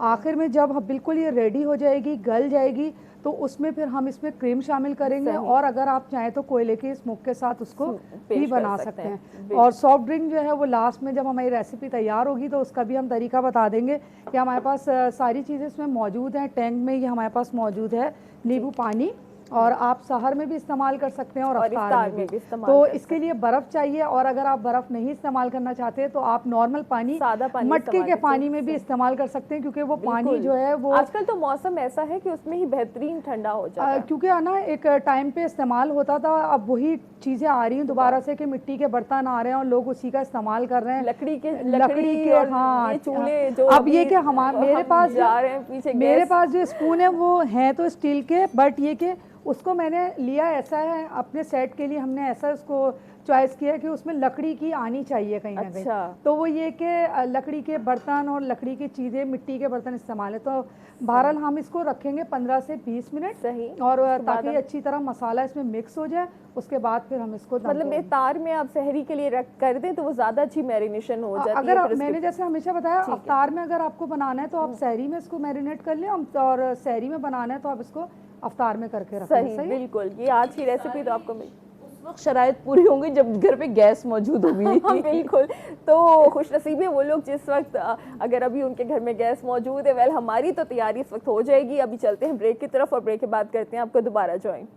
आखिर में जब बिल्कुल ये रेडी हो जाएगी, गल जाएगी, तो उसमें फिर हम इसमें क्रीम शामिल करेंगे और अगर आप चाहें तो कोयले के स्मोक के साथ उसको भी बना सकते हैं। और सॉफ्ट ड्रिंक जो है वो लास्ट में जब हमारी रेसिपी तैयार होगी तो उसका भी हम तरीका बता देंगे कि हमारे पास सारी चीज़ें इसमें मौजूद हैं। टैंक में ये हमारे पास मौजूद है नींबू पानी, और आप सहर में भी इस्तेमाल कर सकते हैं और इफ्तार में भी इस्तेमाल। तो इसके लिए बर्फ़ चाहिए, और अगर आप बर्फ़ नहीं इस्तेमाल करना चाहते तो आप नॉर्मल पानी, सादा पानी, मटके के पानी में भी इस्तेमाल कर सकते हैं क्योंकि वो पानी जो है वो आजकल तो मौसम ऐसा है कि उसमें ही बेहतरीन ठंडा हो जाता है। क्योंकि है ना, एक टाइम पे इस्तेमाल होता था, अब वही चीज़ें आ रही हैं दोबारा से कि मिट्टी के बर्तन आ रहे हैं और लोग उसी का इस्तेमाल कर रहे हैं, लकड़ी के हाँ चूल्हे जो अब ये कि हमारे मेरे पास जो स्पून है वो हैं तो स्टील के, बट ये कि उसको मैंने लिया ऐसा है अपने सेट के लिए, हमने ऐसा उसको चॉइस किया कि उसमें लकड़ी की आनी चाहिए कहीं ना कहीं। तो वो ये कि लकड़ी के बर्तन और लकड़ी की चीज़ें, मिट्टी के बर्तन इस्तेमाल है। तो बहरहाल हम इसको रखेंगे 15 से 20 मिनट सही, और ताकि अच्छी तरह मसाला इसमें मिक्स हो जाए। उसके बाद फिर हम इसको मतलब इफ्तार में आप सहरी के लिए रख कर दें तो वो ज़्यादा अच्छी मैरिनेशन हो जाती है। अगर मैंने जैसे हमेशा बताया, इफ्तार में अगर आपको बनाना है तो आप सहरी में इसको मैरिनेट कर लें, और सहरी में बनाना है तो आप इसको अफ्तार में करके रखें। सही, बिल्कुल। ये आज की रेसिपी तो आपको उस वक्त शराइत पूरी होंगी जब घर पे गैस मौजूद होगी। बिल्कुल। तो खुशनसीब है वो लोग जिस वक्त अगर अभी उनके घर में गैस मौजूद है। वेल, हमारी तो तैयारी इस वक्त हो जाएगी। अभी चलते हैं ब्रेक की तरफ और ब्रेक के बाद करते हैं आपको दोबारा ज्वाइन।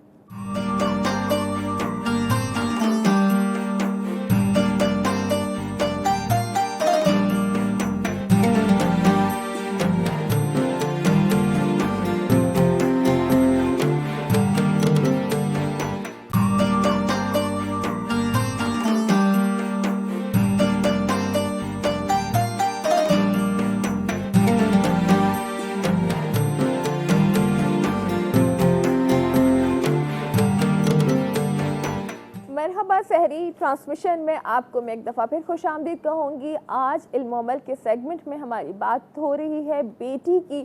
मरहबा सहरी ट्रांसमिशन में आपको मैं एक दफ़ा फिर खुशामदीद कहूँगी। आज इल्म अमल के सेगमेंट में हमारी बात हो रही है बेटी की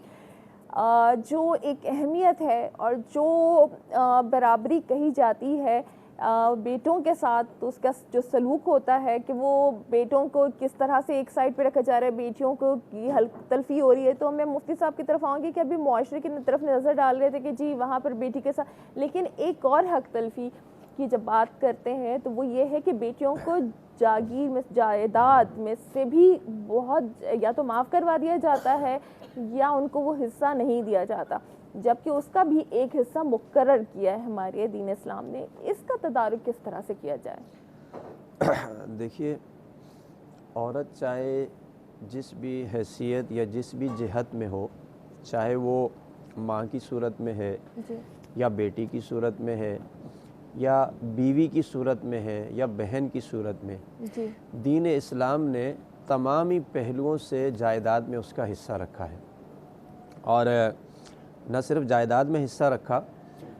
जो एक अहमियत है और जो बराबरी कही जाती है बेटों के साथ, तो उसका जो सलूक होता है कि वो बेटों को किस तरह से एक साइड पे रखा जा रहा है, बेटियों को की हल्क तलफी हो रही है। तो मैं मुफ्ती साहब की तरफ आऊँगी कि अभी मुआशरे की तरफ नज़र डाल रहे थे कि जी वहाँ पर बेटी के साथ, लेकिन एक और हक तलफी की जब बात करते हैं तो वो ये है कि बेटियों को जागीर में, जायदाद में से भी बहुत या तो माफ़ करवा दिया जाता है या उनको वो हिस्सा नहीं दिया जाता, जबकि उसका भी एक हिस्सा मुकर्रर किया है हमारे दीन इस्लाम ने। इसका तदारुक किस तरह से किया जाए? देखिए, औरत चाहे जिस भी हैसियत या जिस भी जिहत में हो, चाहे वो माँ की सूरत में है या बेटी की सूरत में है या बीवी की सूरत में है या बहन की सूरत में, दीन इस्लाम ने तमाम ही पहलुओं से जायदाद में उसका हिस्सा रखा है। और न सिर्फ जायदाद में हिस्सा रखा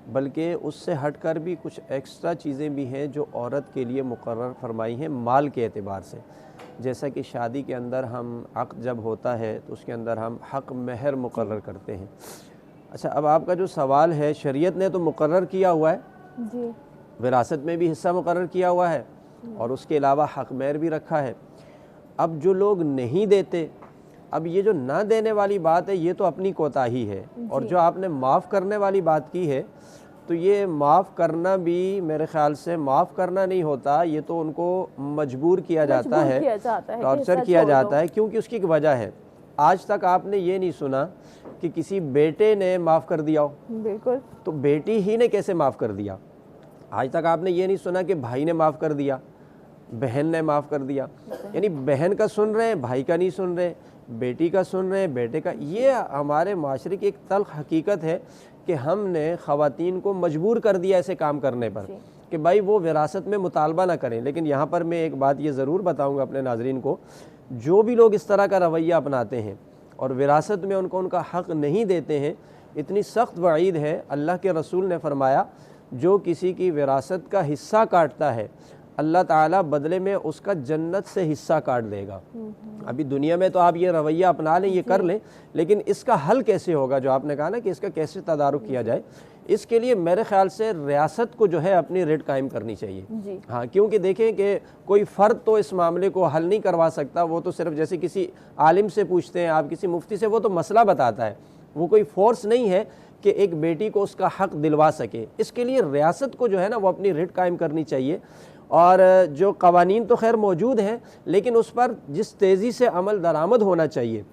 बल्कि उससे हटकर भी कुछ एक्स्ट्रा चीज़ें भी हैं जो औरत के लिए मुकर्रर फरमाई हैं माल के एतबार से। जैसा कि शादी के अंदर हम अक़्द जब होता है तो उसके अंदर हम हक़ महर मुकर्रर करते हैं। अच्छा, अब आपका जो सवाल है, शरीयत ने तो मुकर्रर किया हुआ है जी, विरासत में भी हिस्सा मुकर्रर किया हुआ है और उसके अलावा हक़ महर भी रखा है। अब जो लोग नहीं देते, अब ये जो ना देने वाली बात है ये तो अपनी कोताही है, और जो आपने माफ़ करने वाली बात की है तो ये माफ़ करना भी मेरे ख़्याल से माफ़ करना नहीं होता, ये तो उनको मजबूर किया जाता है, टॉर्चर किया जाता है, क्योंकि उसकी एक वजह है। आज तक आपने ये नहीं सुना कि किसी बेटे ने माफ़ कर दिया हो, बिल्कुल, तो बेटी ही ने कैसे माफ़ कर दिया। आज तक आपने ये नहीं सुना कि भाई ने माफ़ कर दिया, बहन ने माफ़ कर दिया, यानी बहन का सुन रहे हैं, भाई का नहीं सुन रहे, बेटी का सुन रहे हैं, बेटे का। ये हमारे माशरे की एक तल्ख हकीकत है कि हमने ख़वातीन को मजबूर कर दिया ऐसे काम करने पर कि भाई वो विरासत में मुतालबा ना करें। लेकिन यहाँ पर मैं एक बात ये ज़रूर बताऊँगा अपने नाज़रीन को, जो भी लोग इस तरह का रवैया अपनाते हैं और विरासत में उनको उनका हक़ नहीं देते हैं, इतनी सख्त वईद है। अल्लाह के रसूल ने फरमाया, जो किसी की विरासत का हिस्सा काटता है अल्लाह ताला बदले में उसका जन्नत से हिस्सा काट देगा। अभी दुनिया में तो आप ये रवैया अपना लें, ये कर लें, लेकिन इसका हल कैसे होगा, जो आपने कहा ना कि इसका कैसे तदारुक किया जाए, इसके लिए मेरे ख्याल से रियासत को जो है अपनी रेट कायम करनी चाहिए। हाँ, क्योंकि देखें कि कोई फ़र्द तो इस मामले को हल नहीं करवा सकता, वो तो सिर्फ जैसे किसी आलिम से पूछते हैं आप, किसी मुफ्ती से, वो तो मसला बताता है, वो कोई फ़ोर्स नहीं है कि एक बेटी को उसका हक़ दिलवा सके। इसके लिए रियासत को जो है ना वो अपनी रेट कायम करनी चाहिए। और जो कवानीन तो खैर मौजूद हैं, लेकिन उस पर जिस तेज़ी से अमल दरामद होना चाहिए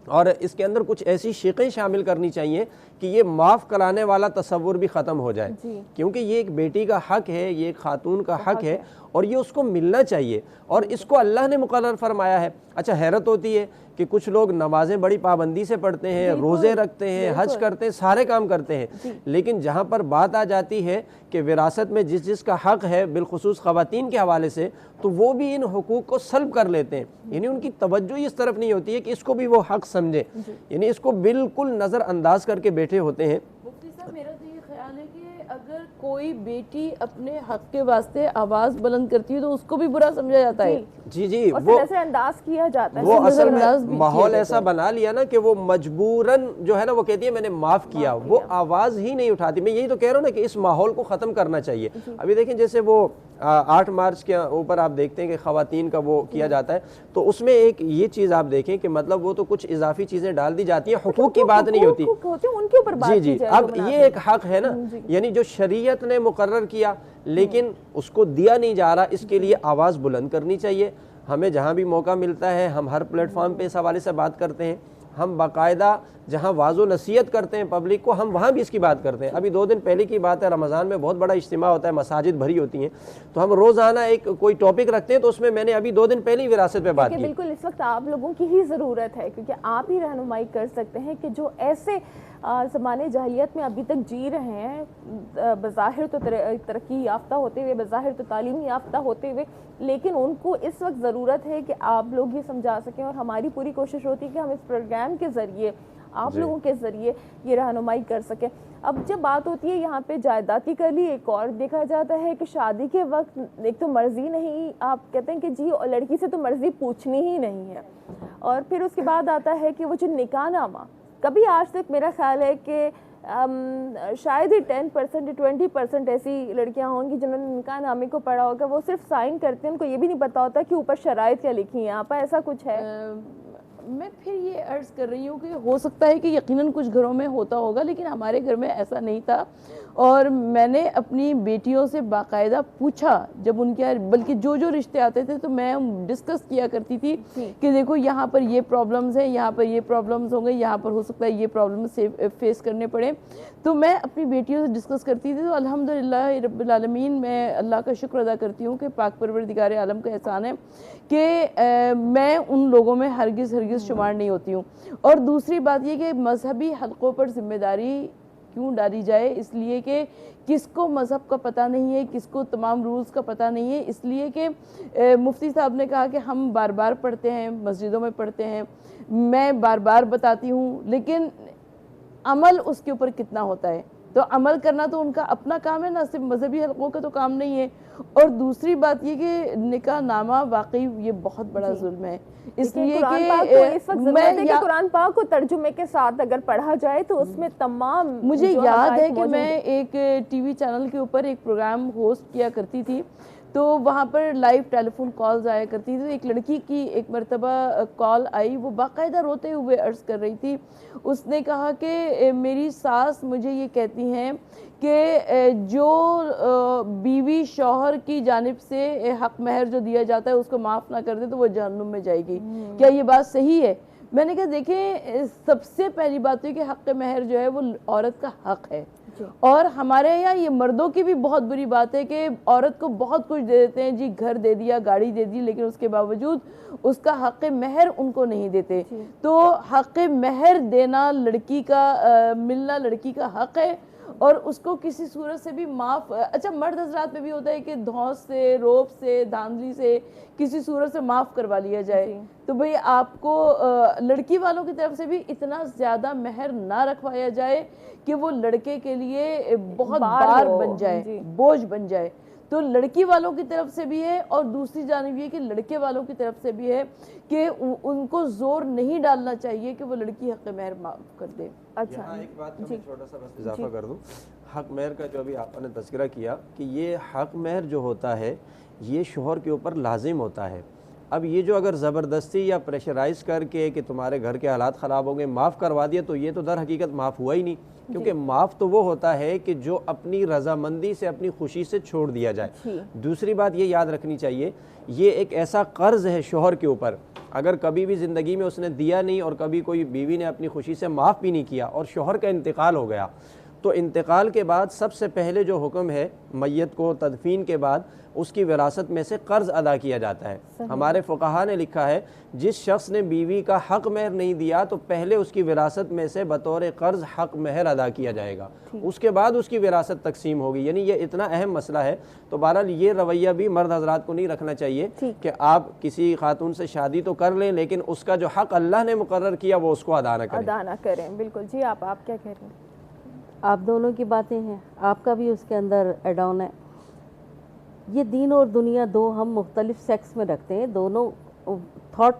और इसके अंदर कुछ ऐसी शिक़ें शामिल करनी चाहिए कि ये माफ़ कराने वाला तसव्वुर भी ख़त्म हो जाए, क्योंकि ये एक बेटी का हक़ है, ये एक खातून का हक़ है और ये उसको मिलना चाहिए, और इसको अल्लाह ने मुकर्रर फरमाया है। अच्छा, हैरत होती है कि कुछ लोग नमाज़ें बड़ी पाबंदी से पढ़ते हैं, रोज़े रखते हैं, हज करते हैं, सारे काम करते हैं, लेकिन जहाँ पर बात आ जाती है कि विरासत में जिस जिसका हक़ है, बिलखुसूस ख़वातीन के हवाले से, तो वो भी इन हुकूक को सल्ब कर लेते हैं। यानी उनकी तवज्जो इस तरफ नहीं होती है कि इसको भी वो हक़ समझे, यानी इसको बिल्कुल नज़रअंदाज करके बैठे होते हैं। मुफ्ती साहब, मेरा तो ये ख्याल है कि अगर कोई बेटी अपने हक के वास्ते आवाज़ बुलंद करती है तो उसको भी बुरा समझा जाता है। जी, वो नज़रअंदाज किया जाता है। वो असल में माहौल ऐसा बना लिया ना कि वो मजबूरन जो है ना वो कहती है मैंने माफ़ किया, वो आवाज़ ही नहीं उठाती। मैं यही तो कह रहा हूँ ना कि इस माहौल को ख़त्म करना चाहिए। अभी देखें, जैसे वो 8 मार्च के ऊपर आप देखते हैं कि ख़वातीन का वो किया जाता है, तो उसमें एक ये चीज़ आप देखें कि मतलब वो तो कुछ इजाफी चीज़ें डाल दी जाती हैं, हुकूक की बात नहीं होती उनके ऊपर। जी, अब ये एक हक़ है ना, यानी जो शरीयत ने मुकर्रर किया लेकिन उसको दिया नहीं जा रहा, इसके लिए आवाज़ बुलंद करनी चाहिए। हमें जहाँ भी मौका मिलता है हम हर प्लेटफॉर्म पे इस हवाले से बात करते हैं, हम बाकायदा जहाँ वाज़ो नसीहत करते हैं पब्लिक को, हम वहाँ भी इसकी बात करते हैं। अभी 2 दिन पहले की बात है, रमज़ान में बहुत बड़ा इज्तिमा होता है, मसाजिद भरी होती हैं, तो हम रोज़ाना एक कोई टॉपिक रखते हैं, तो उसमें मैंने अभी 2 दिन पहले ही विरासत पे बात की। बिल्कुल, इस वक्त आप लोगों की ही ज़रूरत है, क्योंकि आप ही रहनुमाई कर सकते हैं कि जो ऐसे ज़माने जाहिलियत में अभी तक जी रहे हैं, बज़ाहिर तो तरक्की याफ्ता होते हुए, बज़ाहिर तो तालीमी याफ्ता होते हुए, लेकिन उनको इस वक्त ज़रूरत है कि आप लोग ही समझा सकें। और हमारी पूरी कोशिश होती है कि हम इस प्रोग्राम के ज़रिए आप लोगों के ज़रिए ये रहनुमाई कर सकें। अब जब बात होती है यहाँ पे जायदाद की, कर ली, एक और देखा जाता है कि शादी के वक्त एक तो मर्जी नहीं, आप कहते हैं कि जी लड़की से तो मर्जी पूछनी ही नहीं है, और फिर उसके बाद आता है कि वो जो निकाहनामा, कभी आज तक मेरा ख्याल है कि शायद ही 10% या 20% ऐसी लड़कियां होंगी जिन्होंने निकाहनामे को पढ़ा होगा, वो सिर्फ साइन करते हैं, उनको ये भी नहीं पता होता कि ऊपर शराइत क्या लिखी है। यहाँ पर ऐसा कुछ है? मैं फिर ये अर्ज़ कर रही हूँ कि हो सकता है कि यकीनन कुछ घरों में होता होगा, लेकिन हमारे घर में ऐसा नहीं था। और मैंने अपनी बेटियों से बाकायदा पूछा, जब उनके, बल्कि जो जो रिश्ते आते थे तो मैं डिस्कस किया करती थी कि देखो यहाँ पर ये प्रॉब्लम्स हैं, यहाँ पर ये प्रॉब्लम्स होंगे, यहाँ पर हो सकता है ये प्रॉब्लम से फेस करने पड़े। तो मैं अपनी बेटियों से डिस्कस करती थी। तो अल्हम्दुलिल्लाह रब्बिल आलमीन, मैं अल्लाह का शुक्र अदा करती हूँ कि पाक परवरदिगार आलम का एहसान है कि मैं उन लोगों में हरगिज़ शुमार नहीं होती हूँ। और दूसरी बात ये कि मजहबी हलकों पर जिम्मेदारी क्यों डाली जाए, इसलिए कि किसको मज़हब का पता नहीं है, किसको तमाम रूल्स का पता नहीं है। इसलिए कि मुफ्ती साहब ने कहा कि हम बार बार पढ़ते हैं, मस्जिदों में पढ़ते हैं, मैं बार बार बताती हूँ, लेकिन अमल उसके ऊपर कितना होता है, तो अमल करना तो उनका अपना काम है ना, सिर्फ मजहबी हलकों का तो काम नहीं है। और दूसरी बात ये कि निकाह नामा वाकई ये बहुत बड़ा जुल्म है, इसलिए कि मैं कुरान पाक को तर्जुमे के साथ अगर पढ़ा जाए तो उसमें तमाम, मुझे याद है कि मैं एक टीवी चैनल के ऊपर एक प्रोग्राम होस्ट किया करती थी, तो वहाँ पर लाइव टेलीफोन कॉल्स आया करती थी। एक लड़की की एक मरतबा कॉल आई, वो बाकायदा रोते हुए अर्ज़ कर रही थी। उसने कहा कि मेरी सास मुझे ये कहती हैं कि जो बीवी शौहर की जानिब से हक महर जो दिया जाता है उसको माफ़ ना कर दे तो वो जहन्नुम में जाएगी। क्या ये बात सही है? मैंने कहा देखें, सबसे पहली बात है कि हक महर जो है वो औरत का हक है, और हमारे यहाँ ये मर्दों की भी बहुत बुरी बात है कि औरत को बहुत कुछ दे देते हैं जी, घर दे दिया, गाड़ी दे दी, लेकिन उसके बावजूद उसका हक़ महर उनको नहीं देते। तो हक़ महर देना लड़की का मिलना लड़की का हक़ है, और उसको किसी सूरत से भी माफ़, अच्छा मर्द हजरात में भी होता है कि धौंस से, रोब से, धांधली से किसी सूरत से माफ़ करवा लिया जाए, तो भाई आपको लड़की वालों की तरफ से भी इतना ज़्यादा महर ना रखवाया जाए कि वो लड़के के लिए बहुत बार बन जाए, बोझ बन जाए। तो लड़की वालों की तरफ से भी है, और दूसरी जानिब ये कि लड़के वालों की तरफ से भी है कि उनको जोर नहीं डालना चाहिए कि वो लड़की हक़ महर माफ़ कर दे। अच्छा, एक बात का मैं छोटा सा बस इजाफा कर दूं, हक़ महर का जो अभी आपने तज़किरा किया कि ये हक़ महर जो होता है ये शोहर के ऊपर लाजिम होता है। अब ये जो अगर ज़बरदस्ती या प्रेशराइज करके कि तुम्हारे घर के हालात ख़राब हो गए माफ़ करवा दिया, तो ये तो दर हकीकत माफ़ हुआ ही नहीं, क्योंकि माफ़ तो वो होता है कि जो अपनी रजामंदी से, अपनी खुशी से छोड़ दिया जाए। दूसरी बात ये याद रखनी चाहिए, ये एक ऐसा कर्ज है शोहर के ऊपर, अगर कभी भी ज़िंदगी में उसने दिया नहीं और कभी कोई बीवी ने अपनी खुशी से माफ़ भी नहीं किया और शोहर का इंतकाल हो गया, तो इंतकाल के बाद सबसे पहले जो हुक्म है मैयत को तदफीन के बाद उसकी विरासत में से कर्ज अदा किया जाता है। हमारे फुक़हा ने लिखा है जिस शख्स ने बीवी का हक़ महर नहीं दिया तो पहले उसकी विरासत में से बतौर कर्ज हक़ महर अदा किया जाएगा, उसके बाद उसकी विरासत तकसीम होगी। यानी ये इतना अहम मसला है। तो बहरहाल ये रवैया भी मर्द हजरात को नहीं रखना चाहिए कि आप किसी खातून से शादी तो कर लें लेकिन उसका जो हक़ अल्लाह ने मुकर्रर किया वो उसको अदा न करें। बिल्कुल जी, आप क्या कह रहे हैं? आप दोनों की बातें हैं, आपका भी उसके अंदर एड ऑन है। ये दीन और दुनिया दो हम मुख्तलिफ सेक्स में रखते हैं, दोनों थॉट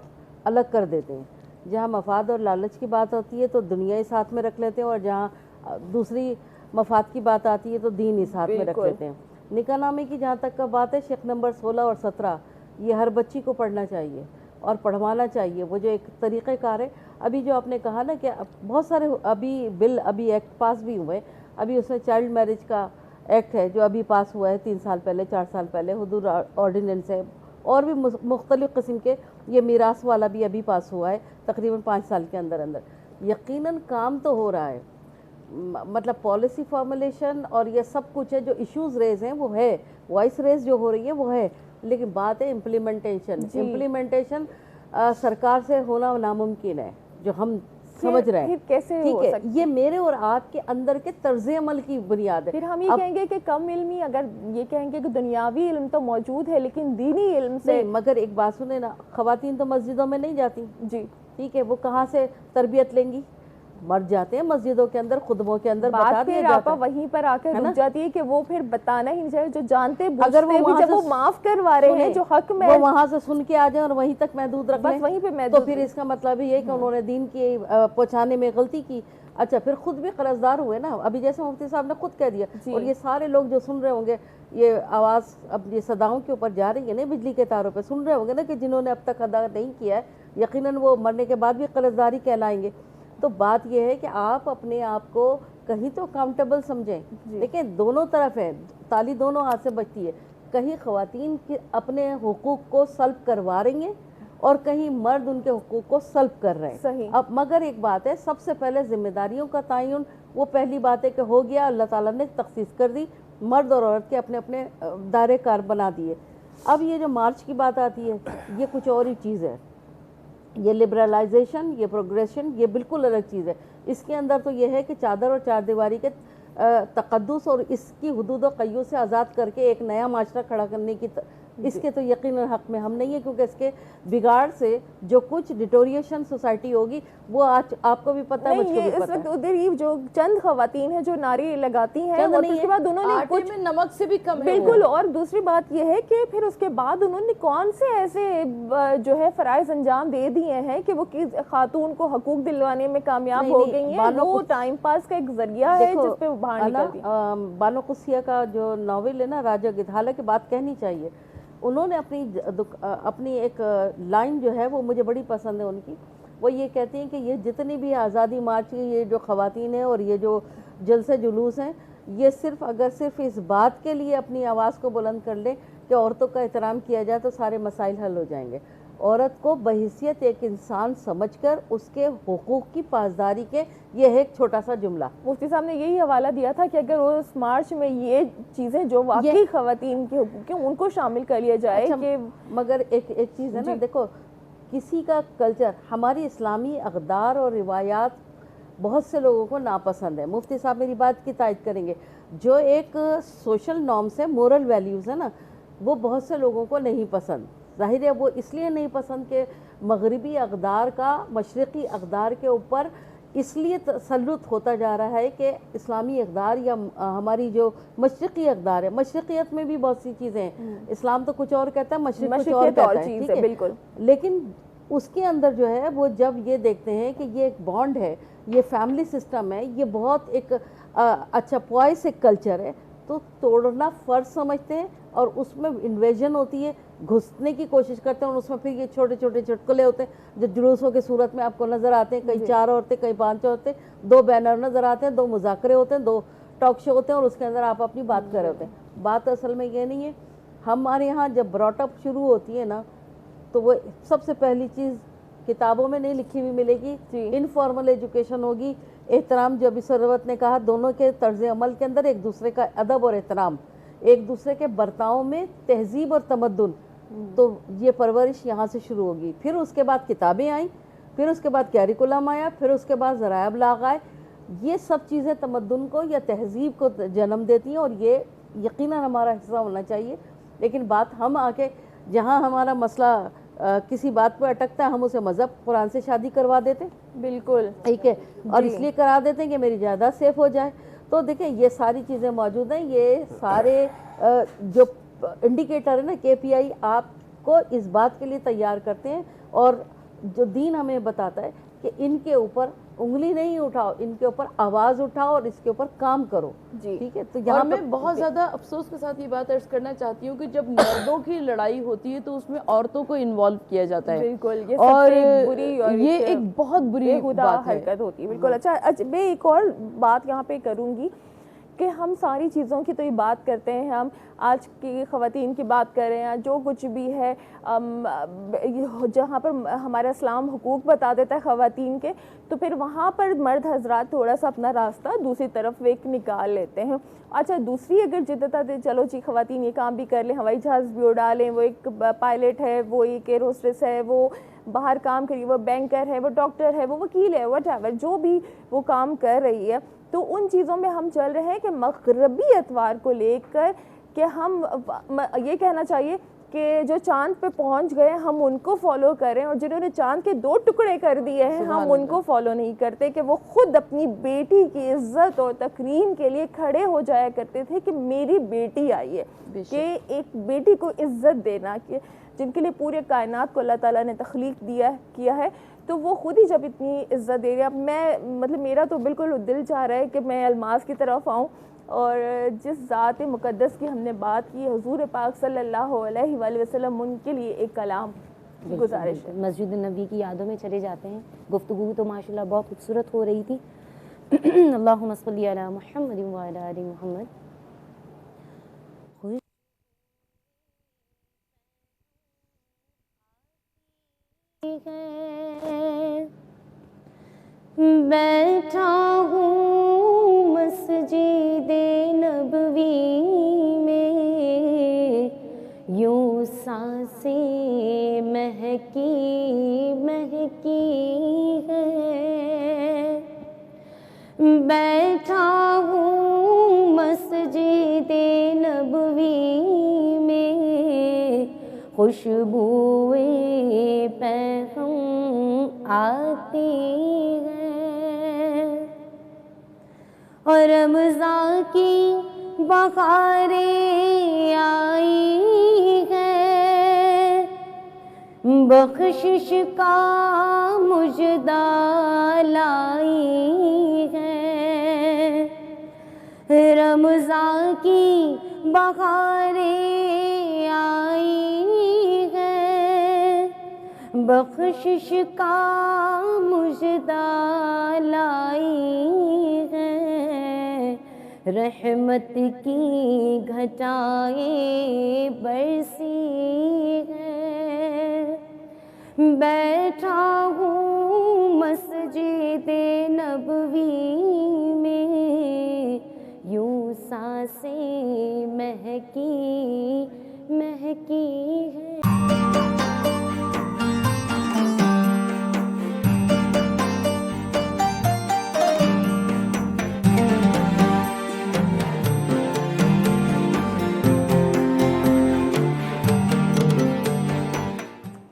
अलग कर देते हैं। जहाँ मफाद और लालच की बात होती है तो दुनिया ही साथ में रख लेते हैं, और जहाँ दूसरी मफाद की बात आती है तो दीन ही साथ में रख लेते हैं। निकाहनामे की जहाँ तक का बात है, शेख नंबर 16 और 17 ये हर बच्ची को पढ़ना चाहिए और पढ़वाना चाहिए। वो जो एक तरीक़ेकार है, अभी जो आपने कहा ना कि बहुत सारे अभी बिल, अभी एक्ट पास भी हुए, अभी उसमें चाइल्ड मैरिज का एक्ट है जो अभी पास हुआ है 3 साल पहले, 4 साल पहले, हुदूद ऑर्डिनेंस है, और भी मुख्तलिफ़ किस्म के, ये मीरास वाला भी अभी पास हुआ है तकरीबन 5 साल के अंदर अंदर। यकीनन काम तो हो रहा है, मतलब पॉलिसी फॉर्मुलेशन और ये सब कुछ है, जो इश्यूज़ रेज हैं वो है, वॉइस रेज जो हो रही है वो है, लेकिन बात है इम्प्लीमेंटेशन। इम्प्लीमेंटेशन सरकार से होना नामुमकिन है, जो हम समझ रहे हैं। कैसे ठीक है, ये मेरे और आपके अंदर के तर्ज अमल की बुनियाद है। फिर हम ये कहेंगे कि कम इल्मी, अगर ये कहेंगे कि दुनियावी इल्म तो मौजूद है लेकिन दीनी इल्म से नहीं। मगर एक बात सुने ना, ख़वातीन तो मस्जिदों में नहीं जाती जी, ठीक है, वो कहाँ से तरबियत लेंगी? मर जाते हैं मस्जिदों के अंदर, खुतबों के अंदर बता बात दिया फिर जाता आपा है। वहीं पर आकर रुक जाती है कि वो फिर बताना ही नहीं चाहिए, जो जानते अगर वो भी जब वो माफ करवा रहे हैं, जो हक में वो वहां से सुन के आ जाए और वहीं तक महदूद रख बस लें, वहीं पे तो महदूद फिर इसका मतलब ये है कि उन्होंने दीन की पहुंचाने में गलती की। अच्छा, फिर खुद भी कर्जदार हुए ना। अभी जैसे मुफ्ती साहब ने खुद कह दिया, और ये सारे लोग जो सुन रहे होंगे, ये आवाज़ अब ये सदाओं के ऊपर जा रही है ना, बिजली के तारों पे सुन रहे होंगे ना कि जिन्होंने अब तक अदा नहीं किया है, यकीनन वो मरने के बाद भी कर्जदारी कहलाएंगे। तो बात ये है कि आप अपने आप को कहीं तो अकाउंटेबल समझें। देखिए, दोनों तरफ है, ताली दोनों हाथ से बचती है। कहीं ख़वातीन के अपने हुकूक को सल्ब करवा रही हैं और कहीं मर्द उनके हुकूक को सल्ब कर रहे हैं। सही। अब मगर एक बात है, सबसे पहले जिम्मेदारियों का तयन, वो पहली बात है कि हो गया, अल्लाह ताला ने तखसीस कर दी, मर्द और औरत के अपने अपने दायरे कार बना दिए। अब ये जो मार्च की बात आती है, ये कुछ और ही चीज़ है। ये लिबरलाइजेशन, ये प्रोग्रेशन, ये बिल्कुल अलग चीज़ है। इसके अंदर तो ये है कि चादर और चारदीवारी के तकद्दुस और इसकी हुदूद और क़य्यूद से आज़ाद करके एक नया माशरा खड़ा करने की इसके तो यकीनन हक़ में हम नहीं है, क्योंकि इसके बिगाड़ से जो कुछ डिटोरिएशन सोसाइटी होगी वो आज आपको भी पता है, मुझको भी इस पता वक्त है। उधर ही जो चंद खवातीन हैं जो नारे लगाती हैं, और उसके बाद उन्होंने आटे कुछ में नमक से भी कम है बिल्कुल वो। और दूसरी बात यह है कि फिर उसके बाद उन्होंने कौन से ऐसे जो है फ़राइज़ अंजाम दे दिए हैं कि वो किस खातून को हकूक दिलवाने में कामयाब हो गई हैं। वो टाइम पास का एक जरिया है जिस पे वो बाहर निकलती हैं। बानो कुसिया का जो नावल है ना, राजा गिद्ध, हालांकि बात कहनी चाहिए, उन्होंने अपनी एक लाइन जो है वो मुझे बड़ी पसंद है उनकी। वो ये कहती हैं कि ये जितनी भी आज़ादी मार्च की ये जो ख़वातीन हैं और ये जो जलसे जुलूस हैं, ये सिर्फ इस बात के लिए अपनी आवाज़ को बुलंद कर लें कि औरतों का एहतराम किया जाए तो सारे मसाइल हल हो जाएंगे। औरत को बहैसियत एक इंसान समझकर उसके हुकूक की पासदारी के, ये है एक छोटा सा जुमला। मुफ्ती साहब ने यही हवाला दिया था कि अगर उस मार्च में ये चीज़ें जो वाकई ख़वातीन के हुकूक हैं उनको शामिल कर लिया जाए। अच्छा, कि मगर एक चीज़ है ना, देखो किसी का कल्चर, हमारी इस्लामी अक़दार और रिवायात बहुत से लोगों को नापसंद है। मुफ्ती साहब मेरी बात की तायद करेंगे। जो एक सोशल नॉर्म्स है, मोरल वैल्यूज़ है ना, वो बहुत से लोगों को नहीं पसंद। ज़ाहिर है वो इसलिए नहीं पसंद कि मगरिबी अक़दार का मशरिक़ी अक़दार के ऊपर इसलिए तसल्लुत होता जा रहा है कि इस्लामी अक़दार या हमारी जो मशरिक़ी अक़दार है, मशरिक़ियत में भी बहुत सी चीज़ें हैं। इस्लाम तो कुछ और कहता है, मशरिक़ कुछ और कहता है, ठीक है, बिल्कुल। लेकिन उसके अंदर जो है वो जब ये देखते हैं कि ये एक बॉन्ड है, ये फैमिली सिस्टम है, ये बहुत एक अच्छा पॉइस एक कल्चर है, तो तोड़ना फ़र्ज समझते हैं और उसमें इन्वेजन होती है, घुसने की कोशिश करते हैं। और उसमें फिर ये छोटे छोटे चुटकुले होते हैं जो जुलूसों के सूरत में आपको नज़र आते हैं। कई 4 औरतें, कई 5 औरतें, 2 बैनर नज़र आते हैं, 2 मुज़ाकरे होते हैं, 2 टॉक शो होते हैं और उसके अंदर आप अपनी बात कर रहे होते हैं। बात असल में ये नहीं है। हमारे यहाँ जब ब्रॉटअप शुरू होती है ना, तो वो सबसे पहली चीज़ किताबों में नहीं लिखी हुई मिलेगी, इनफॉर्मल एजुकेशन होगी। एहतराम, जो अभी सरवत ने कहा, दोनों के तर्ज अमल के अंदर एक दूसरे का अदब और एहतराम, एक दूसरे के बर्ताव में तहजीब और तमद्दुन, तो ये परवरिश यहाँ से शुरू होगी। फिर उसके बाद किताबें आई, फिर उसके बाद कैरिकुलम आया, फिर उसके बाद ज़राए अबलाग आए। ये सब चीज़ें तमद्दुन को या तहजीब को जन्म देती हैं और ये यकीनन हमारा हिस्सा होना चाहिए। लेकिन बात हम आके जहाँ हमारा मसला किसी बात पर अटकता है, हम उसे मज़हब कुरान से शादी करवा देते, बिल्कुल ठीक है, और इसलिए करा देते हैं कि मेरी जायदाद सेफ हो जाए। तो देखें ये सारी चीज़ें मौजूद हैं, ये सारे जो इंडिकेटर है ना, KPI, आपको इस बात के लिए तैयार करते हैं। और जो दीन हमें बताता है कि इनके ऊपर उंगली नहीं उठाओ, इनके ऊपर आवाज़ उठाओ और इसके ऊपर काम करो, ठीक है। तो यहाँ मैं बहुत ज़्यादा अफसोस के साथ ये बात अर्ज करना चाहती हूँ कि जब मर्दों की लड़ाई होती है तो उसमें औरतों को इन्वॉल्व किया जाता है, बिल्कुल, ये और बुरी और ये एक बहुत बुरी बात हरकत होती है, बिल्कुल। अच्छा, मैं एक और बात यहाँ पे करूँगी कि हम सारी चीज़ों की तो ये बात करते हैं, हम आज की ख़वातीन की बात कर रहे हैं, जो कुछ भी है जहाँ पर हमारा इस्लाम हुकूक बता देता है ख़वातीन के, तो फिर वहाँ पर मर्द हजरात थोड़ा सा अपना रास्ता दूसरी तरफ एक निकाल लेते हैं। अच्छा, दूसरी अगर जिद्दत है, चलो जी ख़वातीन ये काम भी कर लें, हवाई जहाज़ भी उड़ा लें, वो एक पायलट है, वो एक एयर होस्टेस है, वो बाहर काम करिए, वो बैंकर है, वो डॉक्टर है, वो वकील है, व्हाटएवर जो भी वो काम कर रही है, तो उन चीज़ों में हम चल रहे हैं कि मग़रबी अतवार को लेकर कि हम ये कहना चाहिए कि जो चांद पे पहुंच गए हम उनको फॉलो करें, और जिन्होंने चांद के 2 टुकड़े कर दिए हैं हम उनको फॉलो नहीं करते, कि वो खुद अपनी बेटी की इज्जत और तकरीम के लिए खड़े हो जाया करते थे कि मेरी बेटी आई है, कि एक बेटी को इज्जत देना, कि जिनके लिए पूरे कायनात को अल्लाह ताला ने तख्लीक किया है, तो वो खुद ही जब इतनी इज्जत दे रहे हैं। मैं मतलब मेरा तो बिल्कुल दिल चाह रहा है कि मैं अलमास की तरफ आऊँ और जिस ज़ात मुक़द्दस की हमने बात की, हुज़ूर पाक सल्लल्लाहु अलैहि वसल्लम, उनके लिए एक कलाम गुजारिश है। मस्जिद नबी की यादों में चले जाते हैं। गुफ्तगू तो माशाल्लाह बहुत खूबसूरत हो रही थी। अल्लाहुम्मा सल्ली अला मुहम्मद व अला आलि मुहम्मद। बैठा हूँ मस्जिदे नबवी में, यूं सांसें महकी महकी है। बैठा हूँ मस्जिदे नबवी में, खुशबुए पैगम आती है, और रमज़ान की बहारें आई है, बख्शिश का मुजदा लाई है। रमज़ान की बहारें आई है, बख्शिश का मुजदा लाई है। रहमत की घटाएं बरसी है। बैठा हूँ मस्जिदे नबवी में, यूं सांसें महकी महकी है।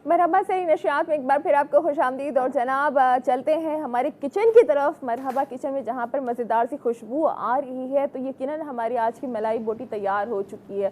मरहबा से नशियात में एक बार फिर आपको खुशामदीद। और जनाब चलते हैं हमारे किचन की तरफ, मरहबा किचन में, जहाँ पर मज़ेदार सी खुशबू आ रही है। तो यकीनन हमारी आज की मलाई बोटी तैयार हो चुकी है,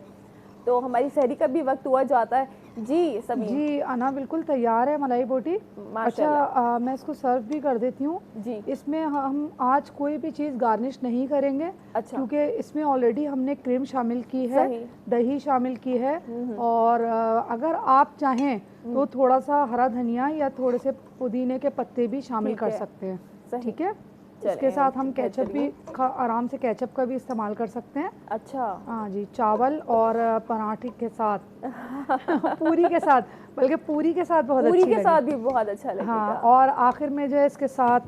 तो हमारी सहरी का भी वक्त हुआ जाता है। जी सभी जी अना बिल्कुल तैयार है मलाई बोटी। अच्छा मैं इसको सर्व भी कर देती हूँ जी। इसमें हम आज कोई भी चीज़ गार्निश नहीं करेंगे। अच्छा। क्योंकि इसमें ऑलरेडी हमने क्रीम शामिल की है, दही शामिल की है, और अगर आप चाहें तो थोड़ा सा हरा धनिया या थोड़े से पुदीने के पत्ते भी शामिल कर सकते हैं। ठीक है। इसके साथ हम केचप भी आराम से केचप का भी इस्तेमाल कर सकते हैं। अच्छा हाँ जी, चावल और पराठे के साथ पूरी के साथ, बल्कि पूरी के साथ बहुत पूरी के साथ भी बहुत अच्छा लगेगा। हाँ, और आखिर में जो है इसके साथ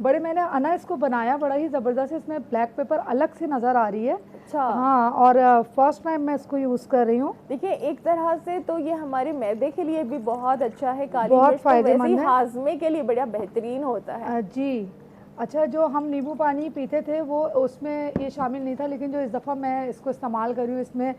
बड़े मैंने अना इसको बनाया बड़ा ही ज़बरदस्त। इसमें ब्लैक पेपर अलग से नज़र आ रही है। अच्छा हाँ, और फर्स्ट टाइम मैं इसको यूज़ कर रही हूँ। देखिए एक तरह से तो ये हमारे मैदे के लिए भी बहुत अच्छा है, बहुत फायदेमंद है, हाजमे के लिए बड़ा बेहतरीन होता है जी। अच्छा, जो हम नींबू पानी पीते थे वो उसमें ये शामिल नहीं था, लेकिन जो इस दफ़ा मैं इसको इस्तेमाल कर रही हूँ इसमें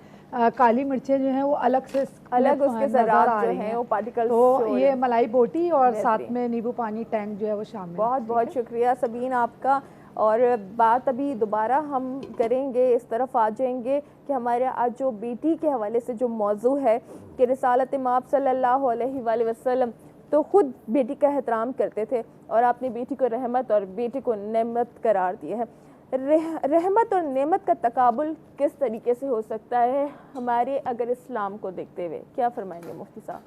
काली मिर्चें जो हैं वो अलग से उसके ज़रात जो हैं वो पार्टिकल्स, तो ये मलाई बोटी और साथ में नींबू पानी टैंक जो है वो शामिल। बहुत बहुत शुक्रिया सबीन आपका। और बात अभी दोबारा हम करेंगे, इस तरफ आ जाएंगे कि हमारे आज जो बेटी के हवाले से जो मौजू है कि रिसालत माब सल्लल्लाहु अलैहि वसल्लम तो ख़ुद बेटी का एहतराम करते थे, और आपने बेटी को रहमत और बेटे को नेमत करार दिया है। रहमत और नेमत का तकाबुल किस तरीके से हो सकता है हमारे अगर इस्लाम को देखते हुए, क्या फरमाएंगे मुफ्ती साहब?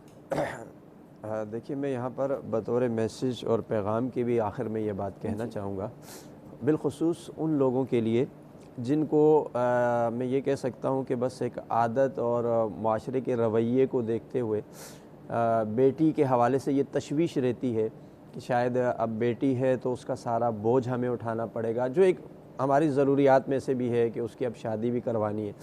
देखिए मैं यहाँ पर बतौर मैसेज और पैगाम की भी आखिर में ये बात कहना चाहूँगा, बिलखुसूस उन लोगों के लिए जिनको मैं ये कह सकता हूँ कि बस एक आदत और माशरे के रवैये को देखते हुए बेटी के हवाले से ये तशवीश रहती है कि शायद अब बेटी है तो उसका सारा बोझ हमें उठाना पड़ेगा, जो एक हमारी ज़रूरियात में से भी है कि उसकी अब शादी भी करवानी है।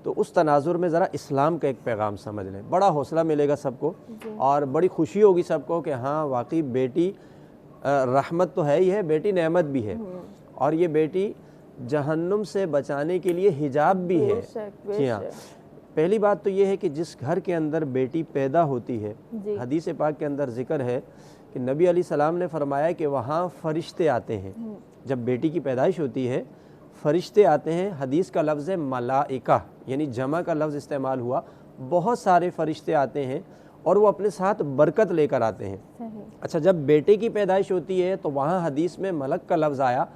तो उस तनाजुर में ज़रा इस्लाम का एक पैगाम समझ लें, बड़ा हौसला मिलेगा सबको और बड़ी खुशी होगी सबको कि हाँ वाकई बेटी रहमत तो है ही है, बेटी नेमत भी है। और ये बेटी जहन्नुम से बचाने के लिए हिजाब भी है। जी हाँ, पहली बात तो ये है कि जिस घर के अंदर बेटी पैदा होती है, हदीस पाक के अंदर जिक्र है कि नबी अलैहिस्सलाम ने फरमाया कि वहाँ फरिश्ते आते हैं। जब बेटी की पैदाइश होती है फरिश्ते आते हैं। हदीस का लफ्ज़ है मलाइका, यानी जमा का लफ्ज़ इस्तेमाल हुआ। बहुत सारे फरिश्ते आते हैं और वो अपने साथ बरकत लेकर आते हैं। अच्छा, जब बेटे की पैदाइश होती है तो वहाँ हदीस में मलक का लफ्ज़ आया,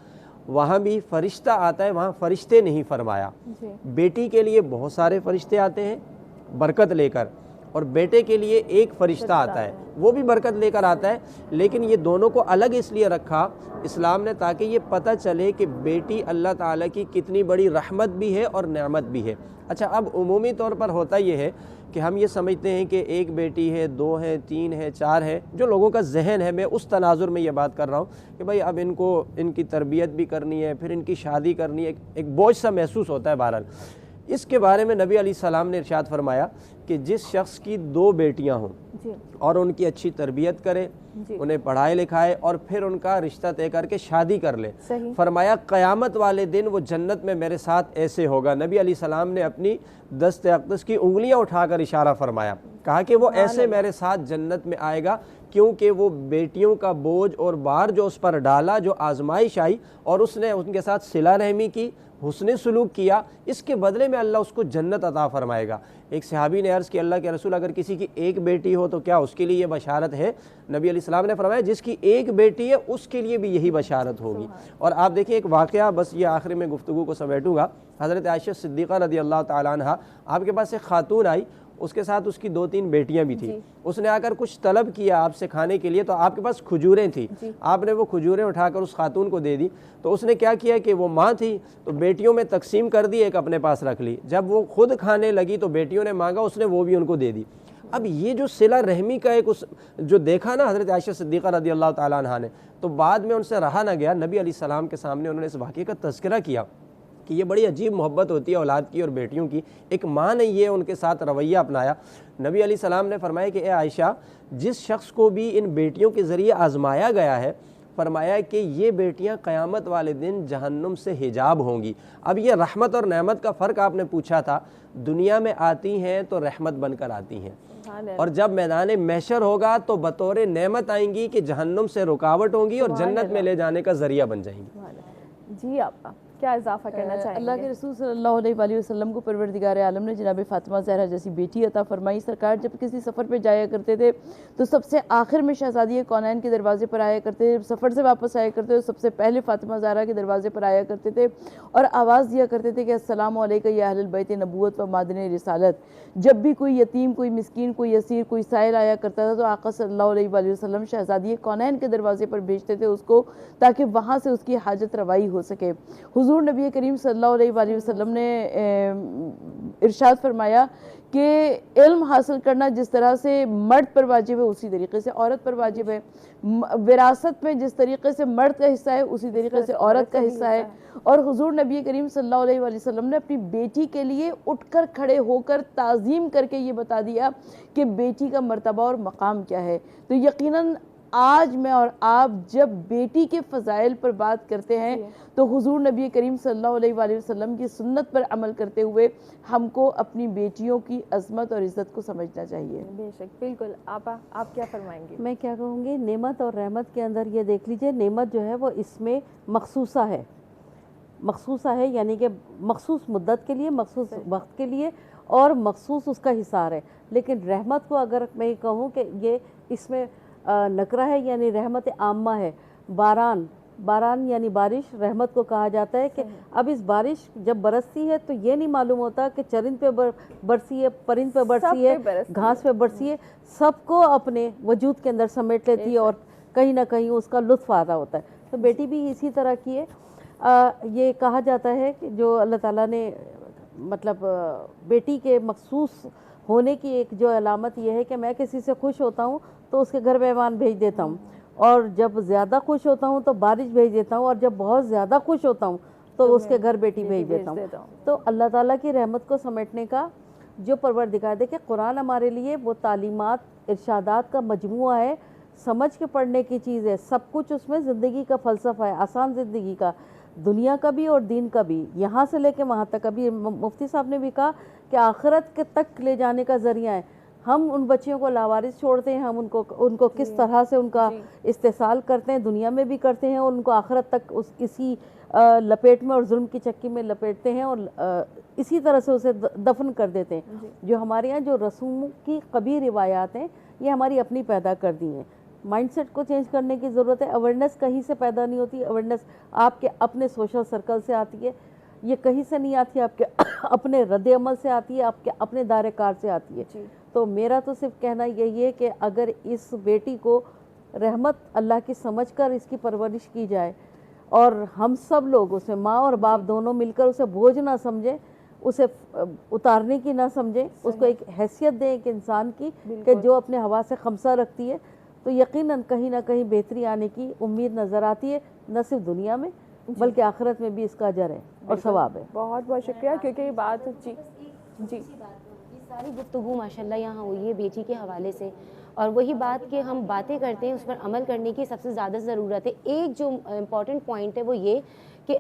वहाँ भी फरिश्ता आता है, वहाँ फरिश्ते नहीं फरमाया। बेटी के लिए बहुत सारे फरिश्ते आते हैं बरकत लेकर, और बेटे के लिए एक फरिश्ता आता है, वो भी बरकत लेकर आता है। लेकिन ये दोनों को अलग इसलिए रखा इस्लाम ने ताकि ये पता चले कि बेटी अल्लाह ताला की कितनी बड़ी रहमत भी है और नेमत भी है। अच्छा, अब उमूमी तौर पर होता ये है कि हम ये समझते हैं कि एक बेटी है, दो है, तीन है, चार है, जो लोगों का जहन है। मैं उस तनाजुर में ये बात कर रहा हूँ कि भाई अब इनको इनकी तरबियत भी करनी है, फिर इनकी शादी करनी है, एक बोझ सा महसूस होता है। बहरहाल इसके बारे में नबी अलैहिस्सलाम ने इरशाद फरमाया कि जिस शख्स की दो बेटियां हों और उनकी अच्छी तरबियत करे, उन्हें पढ़ाए लिखाए और फिर उनका रिश्ता तय करके शादी कर ले, फरमाया क़यामत वाले दिन वो जन्नत में मेरे साथ ऐसे होगा। नबी अलैहिस्सलाम ने अपनी दस्त अक़दस की उंगलियां उठाकर इशारा फरमाया, कहा कि वो ऐसे मेरे साथ जन्नत में आएगा क्योंकि वो बेटियों का बोझ और बार जो उस पर डाला, जो आजमाइश आई और उसने उनके साथ सिला रहमी की, हुस्ने सुलूक किया, इसके बदले में अल्लाह उसको जन्नत अता फरमाएगा। एक सहाबी ने अर्ज़ की, अल्लाह के रसूल, अगर किसी की एक बेटी हो तो क्या उसके लिए ये बशारत है? नबी अलैहिस्सलाम ने फरमाया जिसकी एक बेटी है उसके लिए भी यही बशारत होगी। और आप देखिए एक वाक़या, बस ये आखिर में गुफ्तगू को समेटूँगा। हज़रत आयशा सिद्दीक़ा रज़ियल्लाहु ताला अन्हा, आपके पास एक खातून आई, उसके साथ उसकी दो तीन बेटियां भी थी। उसने आकर कुछ तलब किया आपसे खाने के लिए, तो आपके पास खजूरें थी, आपने वो खजूरें उठाकर उस खातून को दे दी। तो उसने क्या किया कि वो माँ थी तो बेटियों में तकसीम कर दी, एक अपने पास रख ली। जब वो खुद खाने लगी तो बेटियों ने मांगा, उसने वो भी उनको दे दी। अब ये जो सिला रहमी का एक उस जो देखा ना हज़रत आयशा सिद्दीक़ा रज़ियल्लाहु ताला अन्हा ने, तो बाद में उनसे रहा ना गया, नबी अलैहिस्सलाम के सामने उन्होंने इस वाक़े का तज़किरा किया कि ये बड़ी अजीब मोहब्बत होती है औलाद की और बेटियों की। एक माँ ने ये उनके साथ रवैया अपनाया। नबी अलैहिस्सलाम ने फरमाया कि ए आयशा, जिस शख्स को भी इन बेटियों के ज़रिए आजमाया गया है, फरमाया कि ये बेटियां क़यामत वाले दिन जहन्नुम से हिजाब होंगी। अब ये रहमत और नेमत का फ़र्क आपने पूछा था, दुनिया में आती हैं तो रहमत बनकर आती हैं, और जब मैदान महशर होगा तो बतौर नेमत आएंगी कि जहन्नुम से रुकावट होंगी और जन्नत में ले जाने का ज़रिया बन जाएंगी। जी, आप क्या इजाफा करना चाहेंगे? अल्लाह के रसूल सल्लल्लाहु अलैहि वसल्लम को परवरदिगार आलम ने जनाब फ़ातिमा ज़हरा जैसी बेटी अता फरमाई। सरकार जब किसी सफ़र पे जाया करते थे तो सबसे आखिर में शहज़ादी कौनैन के दरवाजे पर आया करते थे। सफ़र से वापस आया करते तो सबसे पहले फ़ातिमा ज़हरा के दरवाजे पर आया करते थे और आवाज़ दिया करते थे कि अस्सलामु अलैका या अहलल बैत नबुव्वत व मादन रिसालत। जब भी कोई यतीम, कोई मिस्कीन, कोई असीर, कोई साइल आया करता था तो आका सल्लल्लाहु अलैहि वसल्लम शहज़ादी कौनैन के दरवाजे पर भेजते थे उसको, ताकि वहाँ से उसकी हाजत रवाई हो सके। हुज़ूर नबी करीम सल्लल्लाहु अलैहि वसल्लम ने इरशाद फरमाया कि इल्म हासिल करना जिस तरह से मर्द पर वाजिब है उसी तरीके से औरत पर वाजिब है। विरासत में जिस तरीके से मर्द का हिस्सा है उसी तरीके से औरत का हिस्सा है। और हुजूर नबी करीम सल्लल्लाहु अलैहि वसल्लम ने अपनी बेटी के लिए उठकर खड़े होकर ताज़ीम करके ये बता दिया कि बेटी का मर्तबा और मकाम क्या है। तो यकीनन आज मैं और आप जब बेटी के फ़ज़ाइल पर बात करते हैं तो हुजूर नबी करीम सल्लल्लाहु अलैहि वसल्लम की सुन्नत पर अमल करते हुए हमको अपनी बेटियों की अज़मत और इज़्ज़त को समझना चाहिए। बेशक, बिल्कुल। आप क्या फरमाएंगे? मैं क्या कहूँगी, नेमत और रहमत के अंदर ये देख लीजिए, नेमत जो है वो इसमें मखसूसा है, मखसूसा है यानी कि मखसूस मुद्दत के लिए, मखसूस वक्त के लिए और मखसूस उसका हिसार है। लेकिन रहमत को अगर मैं कहूँ कि ये इसमें नकरा है यानी रहमत आम्मा है। बारान यानी बारिश रहमत को कहा जाता है कि अब इस बारिश जब बरसती है तो ये नहीं मालूम होता कि चरिंद पे बरसी है, परिंद पे बरसी है, घास पे बरसी है, सबको अपने वजूद के अंदर समेट लेती है और कहीं ना कहीं उसका लुत्फ़ आ रहा होता है। तो बेटी भी इसी तरह की है। ये कहा जाता है कि जो अल्लाह ताला ने मतलब बेटी के मखसूस होने की एक जो अलामत ये है कि मैं किसी से खुश होता हूँ तो उसके घर मेहमान भेज देता हूँ, और जब ज़्यादा खुश होता हूँ तो बारिश भेज देता हूँ, और जब बहुत ज़्यादा खुश होता हूँ तो उसके घर बेटी भेज देता हूँ। तो अल्लाह ताला की रहमत को समेटने का जो परवरदिगार दे कि कुरान हमारे लिए वो तालीमात, इरशादात का मजमुआ है, समझ के पढ़ने की चीज़ है। सब कुछ उसमें ज़िंदगी का फ़लसफ़ा है, आसान ज़िंदगी का। दुनिया का भी और दीन का भी, यहाँ से लेके वहाँ तक। अभी मुफ्ती साहब ने भी कहा कि आखिरत के तक ले जाने का ज़रिया है। हम उन बच्चियों को लावारिस छोड़ते हैं, हम उनको किस तरह से उनका इस्तेसाल करते हैं, दुनिया में भी करते हैं, और उनको आखिरत तक इसी लपेट में और जुल्म की चक्की में लपेटते हैं और इसी तरह से उसे दफन कर देते हैं। जो हमारे यहाँ जो रसूम की कभी रिवायात हैं, ये हमारी अपनी पैदा कर दी हैं। माइंडसेट को चेंज करने की ज़रूरत है। अवेयरनेस कहीं से पैदा नहीं होती, अवेयरनेस आपके अपने सोशल सर्कल से आती है, ये कहीं से नहीं आती, आपके अपने रद्द अमल से आती है, आपके अपने दायरे कार से आती है। तो मेरा तो सिर्फ कहना यही है कि अगर इस बेटी को रहमत अल्लाह की समझकर इसकी परवरिश की जाए और हम सब लोग उसे माँ और बाप दोनों मिलकर उसे बोझ ना समझें, उसे उतारने की ना समझें, उसको एक हैसियत दें एक इंसान की कि जो अपने हवा से खमसा रखती है, तो यकीनन कहीं ना कहीं बेहतरी आने की उम्मीद नज़र आती है, न सिर्फ दुनिया में बल्कि आखिरत में भी इसका अजर है और सवाब है। बहुत बहुत शुक्रिया, क्योंकि ये बात जी सारी गुफ्तगू माशाल्लाह यहाँ हुई है बेटी के हवाले से, और वही बात कि हम बातें करते हैं उस पर अमल करने की सबसे ज़्यादा ज़रूरत है। एक जो इम्पॉर्टेंट पॉइंट है वो ये कि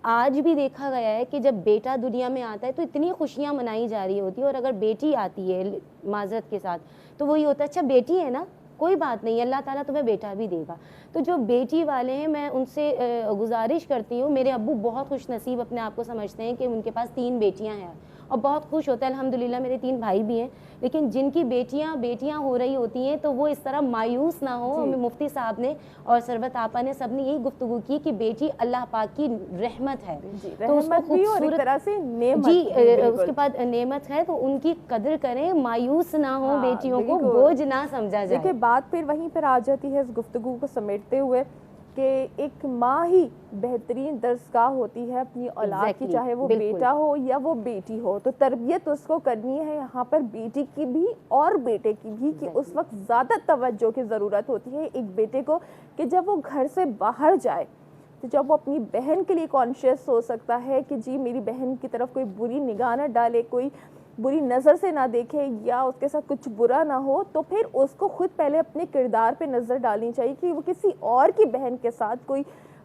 आज भी देखा गया है कि जब बेटा दुनिया में आता है तो इतनी खुशियाँ मनाई जा रही होती है, और अगर बेटी आती है माजरत के साथ तो वही होता है, अच्छा बेटी है ना, कोई बात नहीं, अल्लाह ताला तुम्हें बेटा भी देगा। तो जो बेटी वाले हैं, मैं उनसे गुजारिश करती हूँ, मेरे अब्बू बहुत खुश नसीब अपने आप को समझते हैं कि उनके पास 3 बेटियाँ हैं और बहुत खुश होता है, अल्हम्दुलिल्लाह मेरे 3 भाई भी हैं, लेकिन जिनकी बेटियां हो रही होती हैं तो वो इस तरह मायूस ना हो। हमें मुफ्ती साहब ने और सरबत आपा ने सब ने यही गुफ्तगू की कि बेटी अल्लाह पाक की रहमत है, तो उसको खूबसूरत तरह से नेमत जी उसके बाद नेमत है, तो उनकी कदर करें, मायूस ना हो, बेटियों को बोझ ना समझा जाए। देखिए बात फिर वहीं पर आ जाती है इस गुफ्तगू को समेटते हुए कि एक माँ ही बेहतरीन दरसगाह होती है अपनी औलाद की, चाहे वो बेटा हो या वो बेटी हो, तो तरबियत उसको करनी है यहाँ पर बेटी की भी और बेटे की भी, कि उस वक्त ज़्यादा तवज्जो की ज़रूरत होती है एक बेटे को, कि जब वो घर से बाहर जाए तो जब वो अपनी बहन के लिए कॉन्शियस हो सकता है कि जी मेरी बहन की तरफ कोई बुरी निगाह न डाले, कोई बुरी नज़र से ना देखे या उसके साथ कुछ बुरा ना हो, तो फिर उसको खुद पहले अपने किरदार पे नज़र डालनी चाहिए कि वो किसी और की बहन के साथ कोई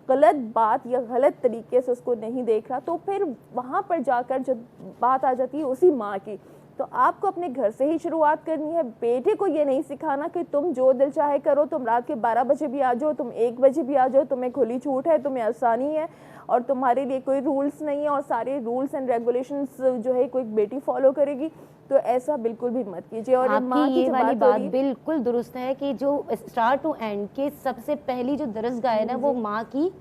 गलत बात या गलत तरीके से उसको नहीं देख रहा। तो फिर वहाँ पर जाकर जब बात आ जाती है उसी माँ की, तो आपको अपने घर से ही शुरुआत करनी है। बेटे को ये नहीं सिखाना कि तुम जो दिल चाहे करो, तुम रात के 12 बजे भी आ जाओ, तुम 1 बजे भी आ जाओ, तुम्हें खुली छूट है, तुम्हें आसानी है और तुम्हारे लिए कोई रूल्स नहीं है और सारे रूल्स एंड रेगुलेशंस जो है कोई बेटी फॉलो करेगी, तो ऐसा बिल्कुल भी मत कीजिए। और आपकी ये वाली बात बिल्कुल दुरुस्त है कि जो स्टार्ट टू एंड के सबसे पहली जो दरसगाह है ना वो माँ की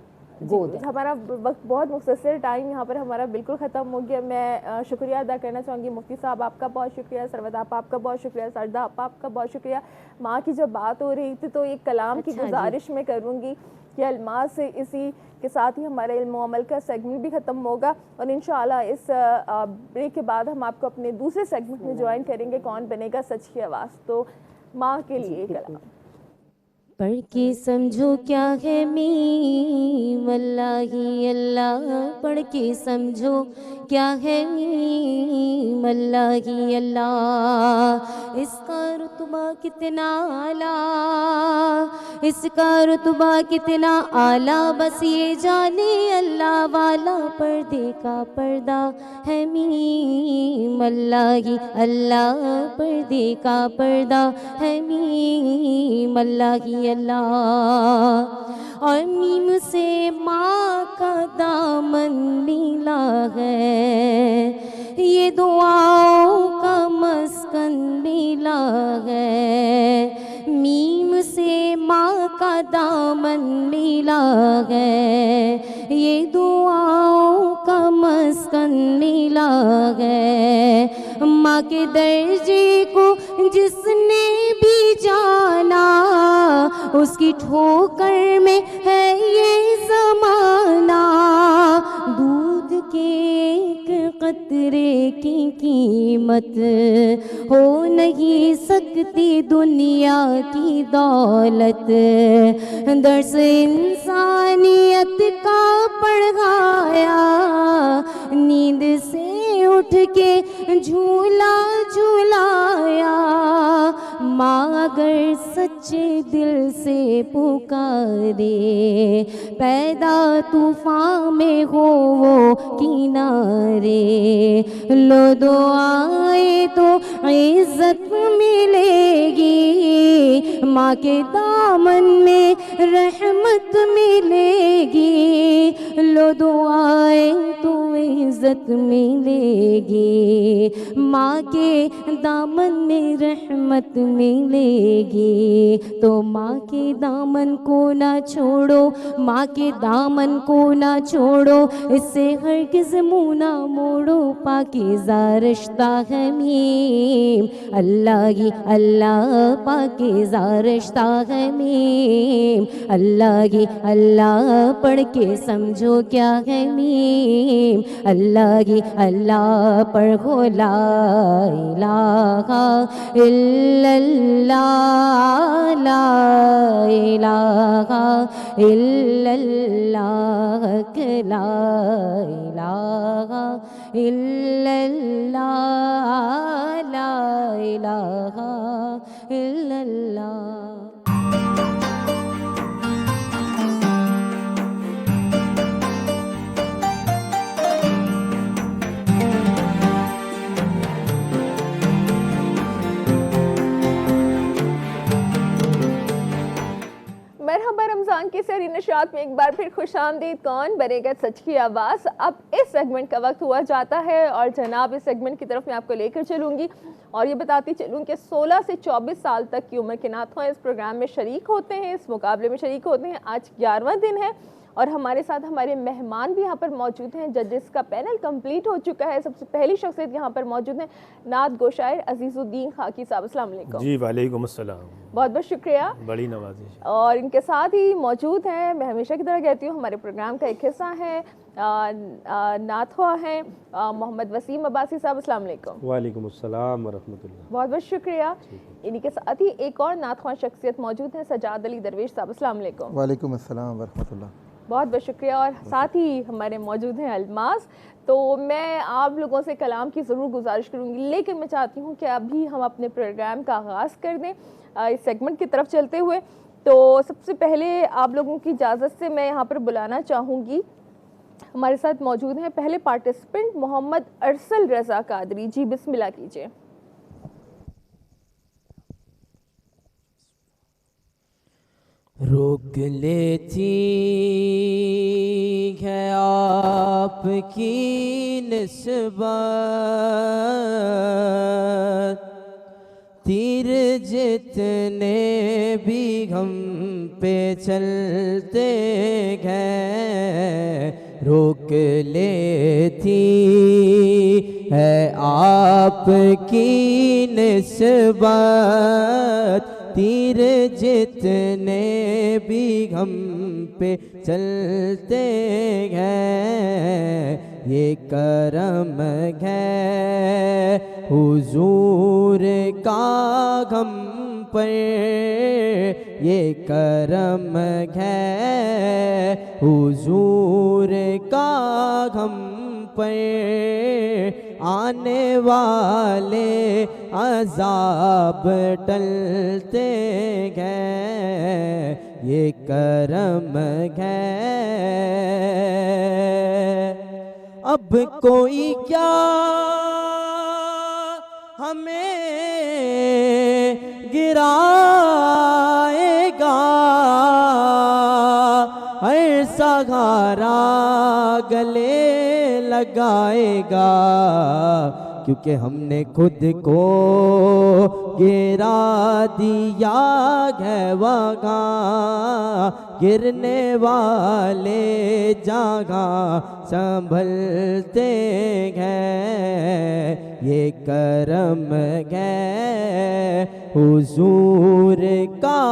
गोद है। हमारा वक्त बहुत मुख्तसर टाइम यहाँ पर हमारा बिल्कुल ख़त्म हो गया। मैं शुक्रिया अदा करना चाहूँगी मुफ्ती साहब आपका बहुत शुक्रिया, सरवत आपका बहुत शुक्रिया, साजदा आपका बहुत शुक्रिया। माँ की जब बात हो रही थी तो एक कलाम की गुजारिश में करूँगी कि अलमास से इसी के साथ ही हमारा इल्म अमल का सेगमेंट भी ख़त्म होगा और इंशाअल्लाह इस ब्रेक के बाद हम आपको अपने दूसरे सेगमेंट में ज्वाइन करेंगे, कौन बनेगा सच की आवाज़। तो माँ के लिए कलाम पढ़ के समझो क्या है मीम अल्लाह ही अल्लाह, पढ़ के समझो क्या है मीम अल्लाह ही अल्लाह। इसका रुतबा कितना आला, इसका रुतबा कितना आला, बस ये जाने अल्लाह वाला, पर्दे का पर्दा है मीम अल्लाह ही अल्लाह, पर्दे का पर्दा है मीम अल्लाह ही अल्लाह। और मीम से माँ का दामन मिला है, ये दुआओं का मस्कन मिला है। मीम से माँ का दामन मिला है, ये दुआओं का मस्कन मिला है। माँ के दर्जे को जिसने भी जाना, उसकी ठोकर में है ये ज़माना। दूध के एक कतरे की कीमत हो नहीं सकती दुनिया की दौलत। दर्स इंसानियत का पढ़ाया, नींद से उठ के झूला झूलाया। माँ अगर सच्चे दिल से पुकारे, पैदा तूफान में हो वो किनारे, लो दुआएं तो इज्जत मिलेगी, माँ के दामन में रहमत मिलेगी, लो दुआएं तो इज्जत मिलेगी, माँ के दामन में रहमत मिलेगी। तो माँ के दामन को ना छोड़ो, माँ के दामन को ना छोड़ो, इससे हरगिज़ मुँह ना मोड़ो, पाकीज़ा रिश्ता हमीम, अल्लाह ही अल्लाह पाकीज़ा रिश्ता हमीम, अल्लाह ही अल्लाह पढ़ के समझो क्या है मीम, अल्लाह ही अल्लाह पढ़ो ला इलाहा इल्लल्लाह, ला इलाहा इल्लल्लाह, ला इलाहा इल्लल्लाह, ला इलाहा इल्लल्लाह। मरहबा रमज़ान की सहरी नशात में एक बार फिर खुशामदीद। कौन बनेगा सच की आवाज़। अब इस सेगमेंट का वक्त हुआ जाता है और जनाब इस सेगमेंट की तरफ मैं आपको लेकर चलूँगी और ये बताती चलूँ कि 16 से 24 साल तक की उम्र के नाख़्वान इस प्रोग्राम में शरीक होते हैं, इस मुकाबले में शरीक होते हैं। आज 11वां दिन है और हमारे साथ हमारे मेहमान भी यहाँ पर मौजूद हैं। जजेस का पैनल कंप्लीट हो चुका है। सबसे पहली शख्सियत यहाँ पर मौजूद हैं नात गो शायर अजीज़ुद्दीन खाकी साहब। अस्सलाम वालेकुम। जी वालेकुम अस्सलाम। बहुत बहुत शुक्रिया, बड़ी नवाजिश। और इनके साथ ही मौजूद हैं, मैं हमेशा की तरह कहती हूँ हमारे प्रोग्राम का एक हिस्सा है, नाथवा हैं मोहम्मद वसीम अब्बासी साहब। अस्सलाम वालेकुम। वालेकुम अस्सलाम व रहमतुल्लाह। बहुत बहुत शुक्रिया। इन्हीं के साथ ही एक और नाथवा शख्सियत मौजूद हैं सजाद अली दरवेश साहब। अस्सलाम वालेकुम। वालेकुम अस्सलाम व रहमतुल्लाह। बहुत बहुत शुक्रिया। और साथ ही हमारे मौजूद हैं अल्मास। तो मैं आप लोगों से कलाम की ज़रूर गुजारिश करूँगी, लेकिन मैं चाहती हूँ कि अभी हम अपने प्रोग्राम का आगाज़ कर दें इस सेगमेंट की तरफ चलते हुए। तो सबसे पहले आप लोगों की इजाज़त से मैं यहाँ पर बुलाना चाहूँगी, हमारे साथ मौजूद हैं पहले पार्टिसिपेंट मोहम्मद अरसल रज़ा कादरी जी। बिस्मिल्लाह कीजिए। रोक लेती है आपकी निस्बत, तीर जितने भी हम पे चलते गए, रोक लेती है आपकी निस्बत, तीर जितने भी हम पे चलते हैं, ये करम है हुजूर का हम पर, ये करम है हुजूर का हम पर, आने वाले अजाब टलते गए, ये करम है। अब कोई क्या हमें गिराएगा, हर सहारा गले लगाएगा, क्योंकि हमने खुद को गिरा दिया है वहाँ, गिरने वाले जगह संभलते हैं, ये करम है हुजूर का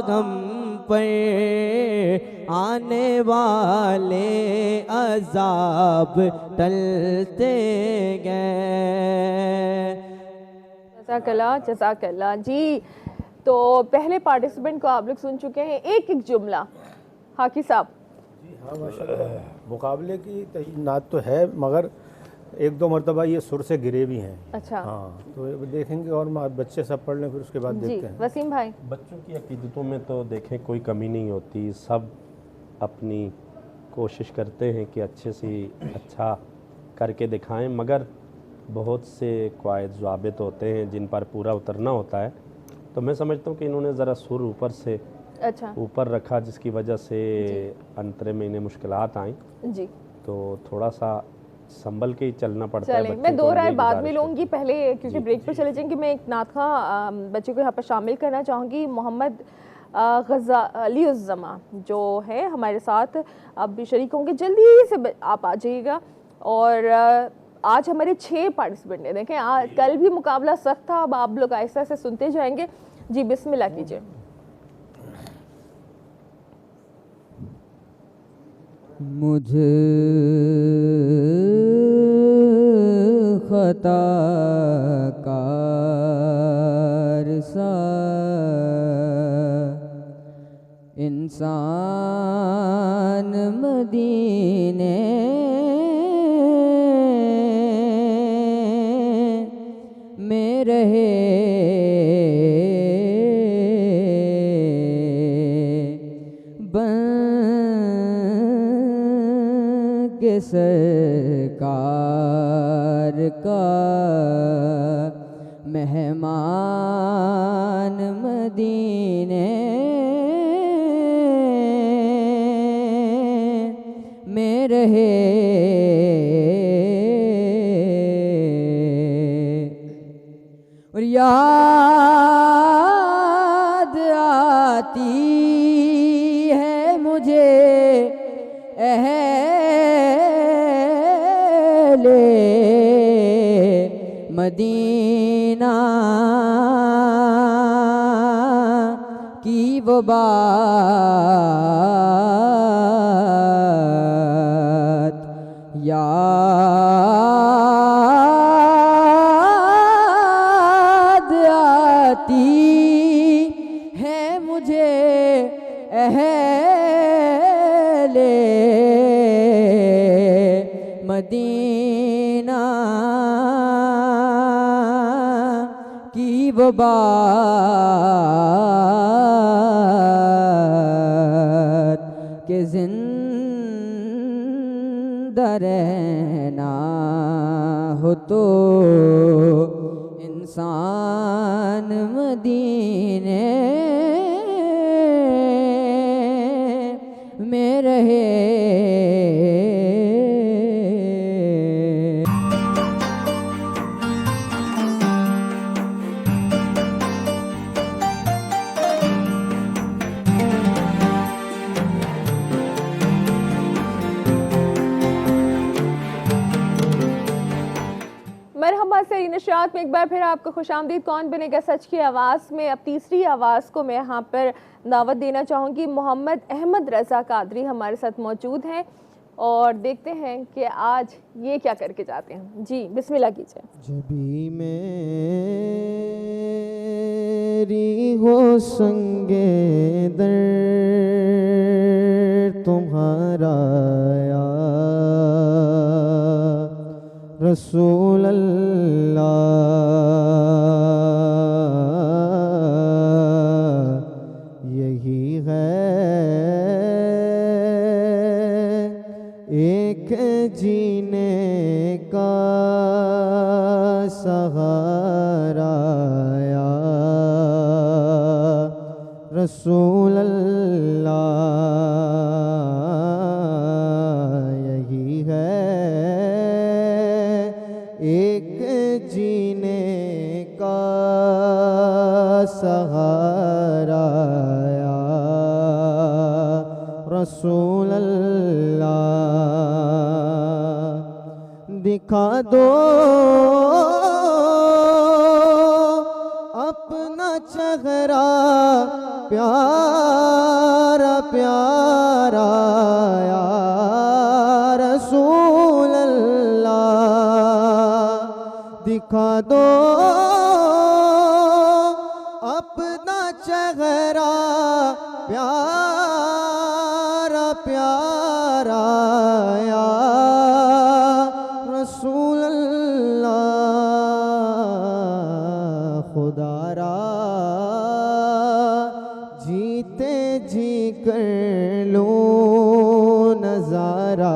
हम पर, आने वाले अजाब टलते गए। जज़ाकल्लाह जी। तो पहले पार्टिसिपेंट को आप लोग सुन चुके हैं, एक एक जुमला हाकी साहब। जी हाँ माशाल्लाह, मुकाबले की नात तो है, मगर एक दो मरतबा ये सुर से गिरे भी हैं। अच्छा। हाँ, तो देखेंगे और बच्चे सब पढ़ लें, फिर उसके बाद जी देखते हैं। वसीम भाई। बच्चों की अकीदतों में तो देखें कोई कमी नहीं होती, सब अपनी कोशिश करते हैं कि अच्छे से अच्छा करके दिखाएं, मगर बहुत से क़वायद ज़वाबित होते हैं जिन पर पूरा उतरना होता है। तो मैं समझता हूँ कि इन्होंने ज़रा सुर ऊपर से अच्छा ऊपर रखा, जिसकी वजह से अंतरे में इन्हें मुश्किलात आई। जी तो थोड़ा सा संभल के ही चलना पड़ता है। चलें, बच्चों मैं दो को, राय ये बाद में गुजारिश लूँगी, पहले क्योंकि ब्रेक पर चले जाएंगे। मैं एक नातखा बच्चे को यहाँ पर शामिल करना चाहूँगी, मोहम्मद गज़ाली उज़्ज़मा जो है हमारे साथ अब भी शरीक होंगे। जल्दी से आप आ जाइएगा। और आज हमारे 6 पार्टिसिपेंट हैं। देखें कल भी मुकाबला सख्त था, अब आप लोग ऐसे ऐसे सुनते जाएंगे। जी बिस्मिल्लाह कीजिए। मुझ खताकार सा इंसान मदीने में रहे, के सरकार का मेहमान मदीने में रहे। और याद आती है मुझे मदीना की वो बात याद आती है मुझे अहले मदीना की वो बात के जिंदा रहना हो तो इंसान मदीने में रहे। मरहबा से नशियात में एक बार फिर आपको खुशामदीद। कौन बनेगा सच की आवाज़ में अब तीसरी आवाज़ को मैं यहाँ पर दावत देना चाहूँगी। मोहम्मद अहमद रज़ा कादरी हमारे साथ मौजूद हैं और देखते हैं कि आज ये क्या करके जाते हैं। जी बिस्मिल्लाह कीजिए। जभी मेरी हो संगे दर तुम्हारा या रसूल अल्लाह, यही है एक जीने का सहारा या रसूल अल्लाह, यही है एक जीने का सहारा या रसूल अल्लाह। दिखा दो अपना चेहरा प्यारा प्यारा या रसूल अल्लाह। दिखा दो अपना चेहरा प्यारा प्यारा या रसूल खुदारा जीते जी कर लूं नजारा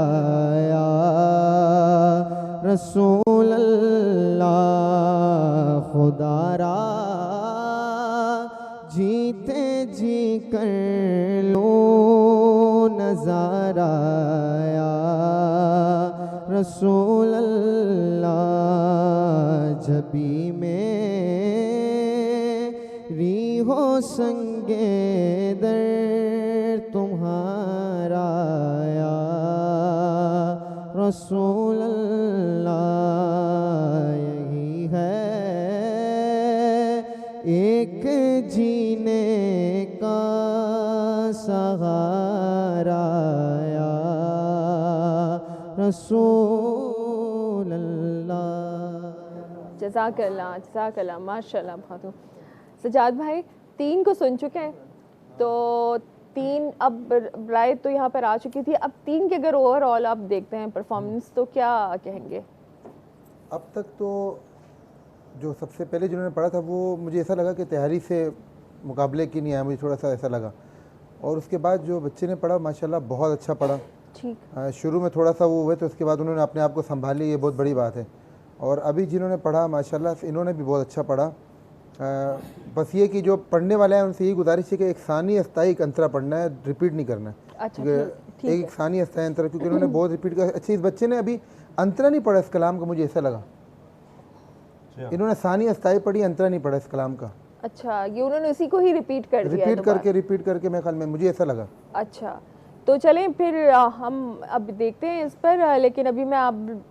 या रसूल अल्लाह खुदारा जीते जी कर लूं नजारा या रसूल अल्लाह जबी में रीहो संगे दर तुम्हारा या रसूल अल्लाह यही है एक जीने का सहारा या रसूल अल्लाह। जज़ाकल्लाह माशाल्लाह। बहुत सजाद भाई 3 को सुन चुके हैं, तो 3 अब राय तो यहाँ पर आ चुकी थी, अब 3 के अगर ओवरऑल आप देखते हैं परफॉर्मेंस तो क्या कहेंगे? अब तक तो जो सबसे पहले जिन्होंने पढ़ा था वो मुझे ऐसा लगा कि तैयारी से मुकाबले की नहीं आया, मुझे थोड़ा सा ऐसा लगा। और उसके बाद जो बच्चे ने पढ़ा माशाल्लाह बहुत अच्छा पढ़ा। ठीक, शुरू में थोड़ा सा वो हुए तो उसके बाद उन्होंने अपने आप को संभाली, ये बहुत बड़ी बात है। और अभी जिन्होंने पढ़ा माशाल्लाह इन्होंने भी बहुत अच्छा पढ़ा। बस ये कि जो पढ़ने वाले हैं उनसे यही गुजारिश है कि एक सानी अस्थाई एक अंतरा पढ़ना है, रिपीट नहीं करना है। अच्छा, एक सानी अस्थाई अंतरा, क्योंकि उन्होंने बहुत रिपीट कर। अच्छा, इस बच्चे ने अभी अंतरा नहीं पढ़ा इस कलाम का, मुझे ऐसा लगा। इन्होंने सानी अस्थाई पढ़ी, अंतरा नहीं पढ़ा इस कलाम का। अच्छा, ये उन्होंने उसी को ही रिपीट कर दिया, रिपीट करके मेरे ख्याल में मुझे ऐसा लगा। अच्छा, तो चलें फिर हम अब देखते हैं इस पर, लेकिन अभी मैं अब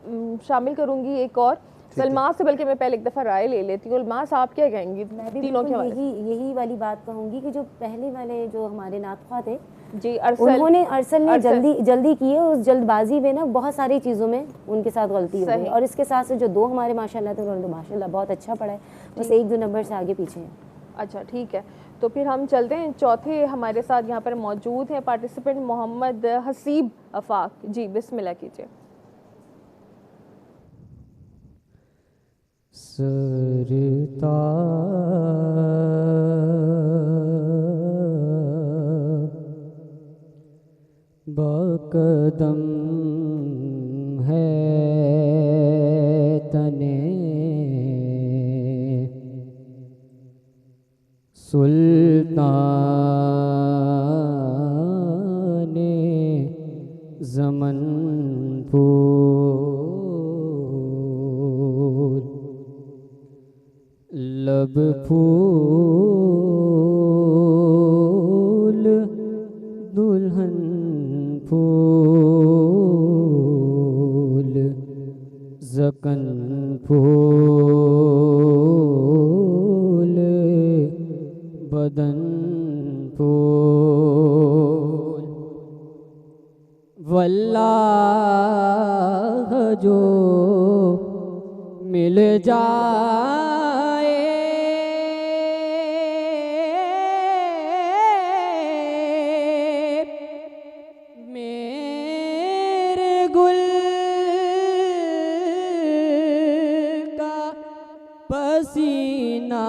शामिल करूंगी एक और सलमा से, बल्कि मैं पहले एक दफ़ा राय ले लेती हूँ। सलमा साहब क्या कहेंगी? मैं भी यही वाली बात कहूँगी कि जो पहले वाले जो हमारे नातख़्वा थे जी, उन्होंने अरसल ने जल्दी की है। उस जल्दबाजी में ना बहुत सारी चीज़ों में उनके साथ गलती हो गई। और इसके साथ से जो 2 हमारे माशाल्लाह थे उन्होंने तो माशाल्लाह बहुत अच्छा पढ़ा है, बस 1-2 नंबर से आगे पीछे हैं। अच्छा, ठीक है, तो फिर हम चलते हैं। चौथे हमारे साथ यहाँ पर मौजूद हैं पार्टिसिपेंट मोहम्मद हसीब अफाक जी, बिस्मिल्लाह कीजिए। सरता बकदम है तने सुल्ताने ज़मन फूल लब फूल दुल्हन फूल ज़कन फूल बदन फूल वल्लाह जो मिल जाए मेरे गुल का पसीना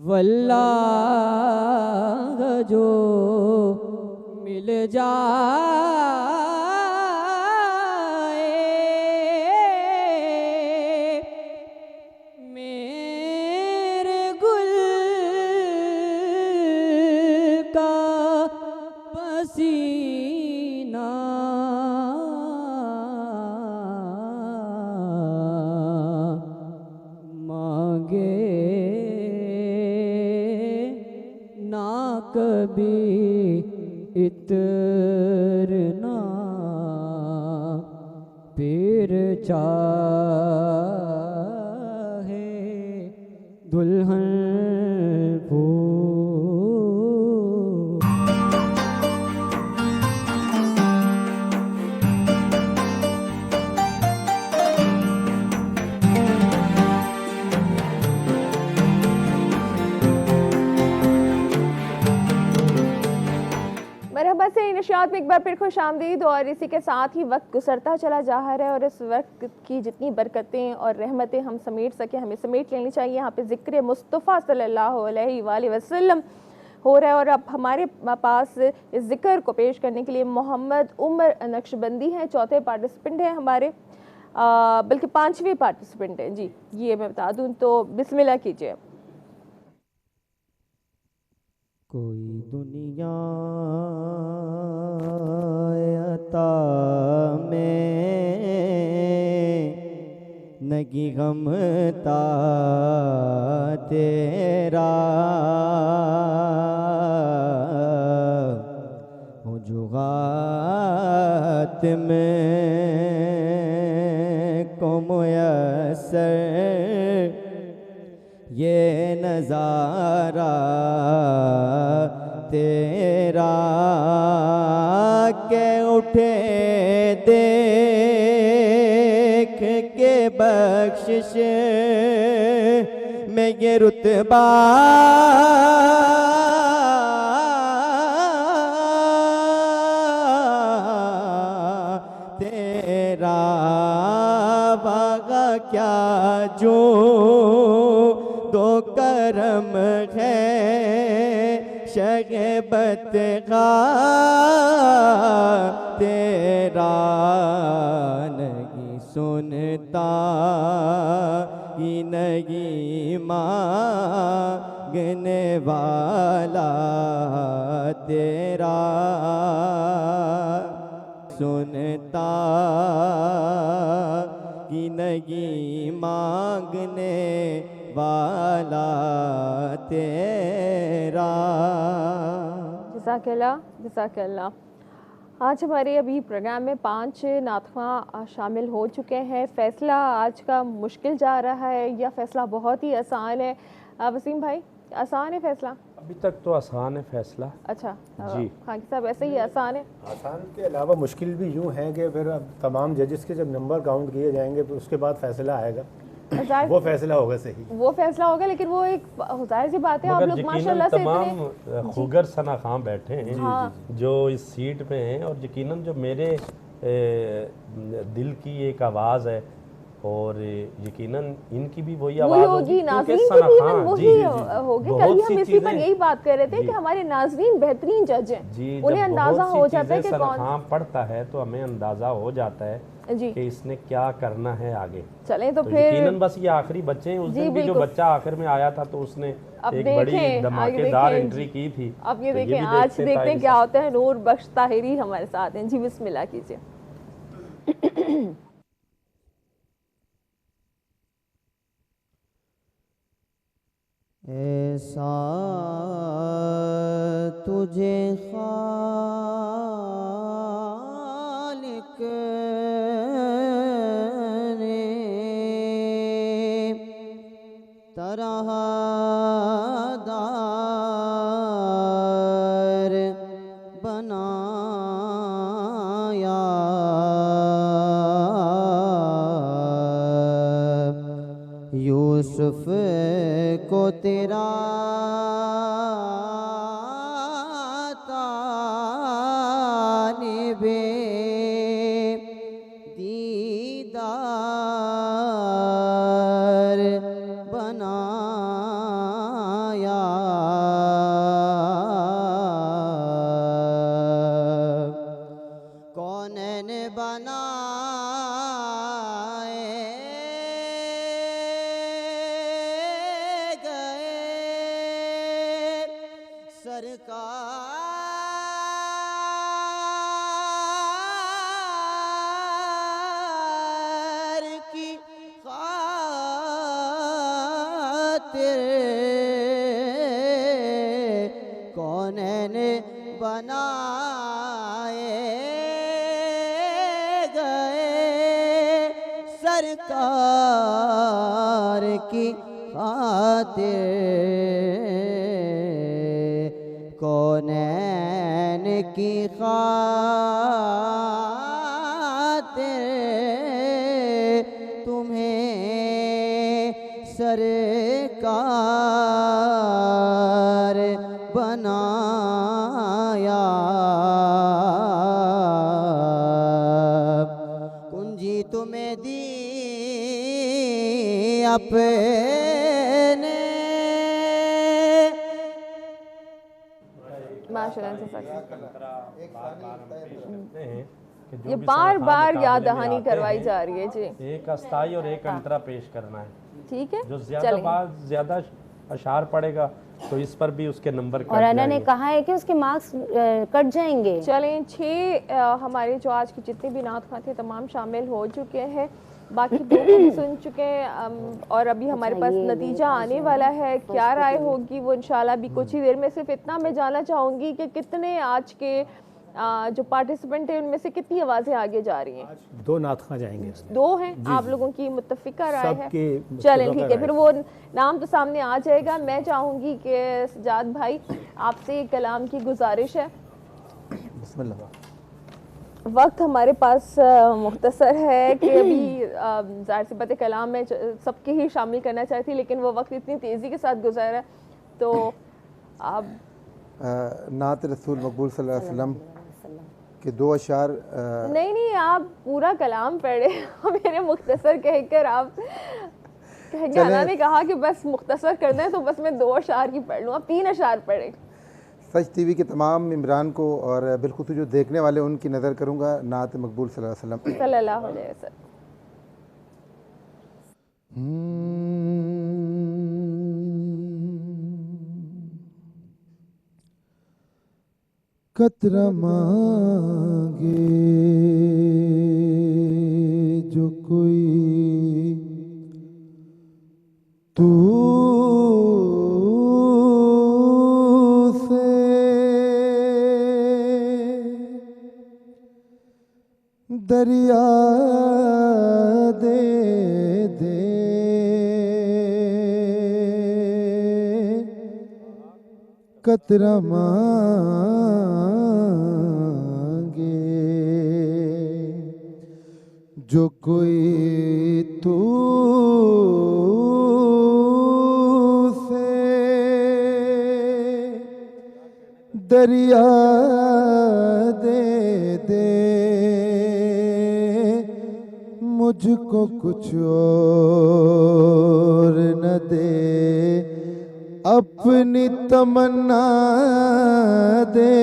वल्लाह जो मिल जाए मेरे गुल का पसीना मांगे ना कभी इतना फिर चाहे दुल्हन फूल। मरहबा से नशरियात में एक बार फिर खुश आमदीद। और इसी के साथ ही वक्त गुजरता चला जा रहा है और इस वक्त की जितनी बरकतें और रहमतें हम समेट सके हमें समेट लेनी चाहिए। यहाँ पे ज़िक्र मुस्तफ़ा सल्लल्लाहु अलैहि वसल्लम हो रहा है और अब हमारे पास इस ज़िक्र को पेश करने के लिए मोहम्मद उमर नक्शबंदी हैं, चौथे पार्टिसिपेंट हैं हमारे, बल्कि पांचवें पार्टिसिपेंट हैं जी, ये मैं बता दूं। तो बिस्मिल्लाह कीजिए। कोई दुनिया अता में नगी गमता तेरा हो जुगात में को मुयस्सर ये नज़ारा तेरा के उठे देख के बख्शिश में ये रुतबा तेरा वागा क्या जो दो करम है शगबत का तेरा नहीं सुनता ही नहीं मांगने वाला तेरा सुनता कि नहीं मांगने वाला तेरा। जज़ाकल्लाह जज़ाकल्लाह। आज हमारे अभी प्रोग्राम में 5 नातख़्वां शामिल हो चुके हैं। फ़ैसला आज का मुश्किल जा रहा है या फ़ैसला बहुत ही आसान है? वसीम भाई, आसान है फ़ैसला? अभी तक तो आसान है फ़ैसला। अच्छा जी खाकी साहब, ऐसे ही आसान है? आसान के अलावा मुश्किल भी यूँ है कि फिर अब तमाम जजेस के जब नंबर काउंट किए जाएंगे तो उसके बाद फैसला आएगा, वो फैसला होगा सही, वो फैसला होगा। लेकिन वो एक जाहिर सी बात है, आप लोग माशाल्लाह से तमाम खुगर सनाखां बैठे हैं जो इस सीट पे हैं और यकीनन जो मेरे दिल की एक आवाज़ है और यकीनन इनकी भी वही आवाज़ होगी, नाज़रीन की भी वही होगी। कल भी हम इसी पर यही बात कर रहे थे कि हमारे नाज़रीन बेहतरीन जज हैं, उन्हें अंदाज़ा हो जाता है कि कौन पढ़ता है तो हमें अंदाज़ा हो जाता है कि इसने क्या करना है आगे। चलें तो फिर यकीनन बस ये आखिरी बच्चे हैं। उस दिन भी जो बच्चा आखिर में आया था तो उसने एक बड़ी धमाकेदार एंट्री की थी। अब ये देखें, आज देखते हैं क्या होता है। नूर बख्श ताहिरी हमारे साथ हैं जी, बिस्मिल्लाह कीजिए। ऐसा तुझे खालिक ने तरहदार बनाया, यूसुफ को तेरा तालिबे दीदार बनाया, कौनैन बनाए सरकार की खातिर कौनैन बनाए गए, सरकार की खातिर कौनैन की खातिर तुम्हें सरकार बनाया, तुम्हें दी अपने माशाल्लाह ये बार बार याद दहानी करवाई जा रही है जी। एक अस्थाई और एक अंतरा पेश करना है, ठीक है। जो ज्यादा अशार पड़ेगा तो इस पर भी उसके नंबर और अना ने कहा है कि उसके मार्क्स कट जाएंगे। चलें 6 हमारे जो आज के जितने भी नात खां थे तमाम शामिल हो चुके हैं, बाकी 2 को भी सुन चुके हैं और अभी हमारे पास नतीजा आने वाला है। क्या राय होगी वो इंशाल्लाह भी कुछ ही देर में। सिर्फ इतना मैं जानना चाहूँगी कि कितने आज के जो पार्टिसिपेंट हैं उनमें से कितनी आवाज़ें आगे जा रही हैं? 2 नात खां जाएंगे। 2 हैं आप लोगों की मुत्तफिका राय है? चलें ठीक है, फिर वो नाम तो सामने आ जाएगा। मैं चाहूँगी कि सजाद भाई आपसे एक कलाम की गुजारिश है। बिस्मिल्लाह। वक्त हमारे पास मुख्तसर है कि अभी ज़ाहिर सी बात है कलाम में सबके ही शामिल करना चाहती, लेकिन वो वक्त इतनी तेज़ी के साथ गुजरा है तो आप नात रसूल मकबूल सल्लल्लाहु अलैहि वसल्लम के 2 अशार नहीं आप पूरा कलाम पढ़े मेरे मुख्तसर कहकर आप कहेंगे अना ने कहा कि बस मुख्तसर करना है तो बस मैं 2 अशार ही पढ़ लूँ, आप 3 अशार पढ़े। सच टीवी के तमाम इमरान को और बिलखुसूस जो देखने वाले उनकी नज़र करूँगा नात मकबूल सल्लल्लाहु अलैहि वसल्लम। कतरा मांगे जो कोई तू से दरिया दे दे कतरा जो कोई तू से दरिया दे दे मुझको कुछ और न दे अपनी तमन्ना दे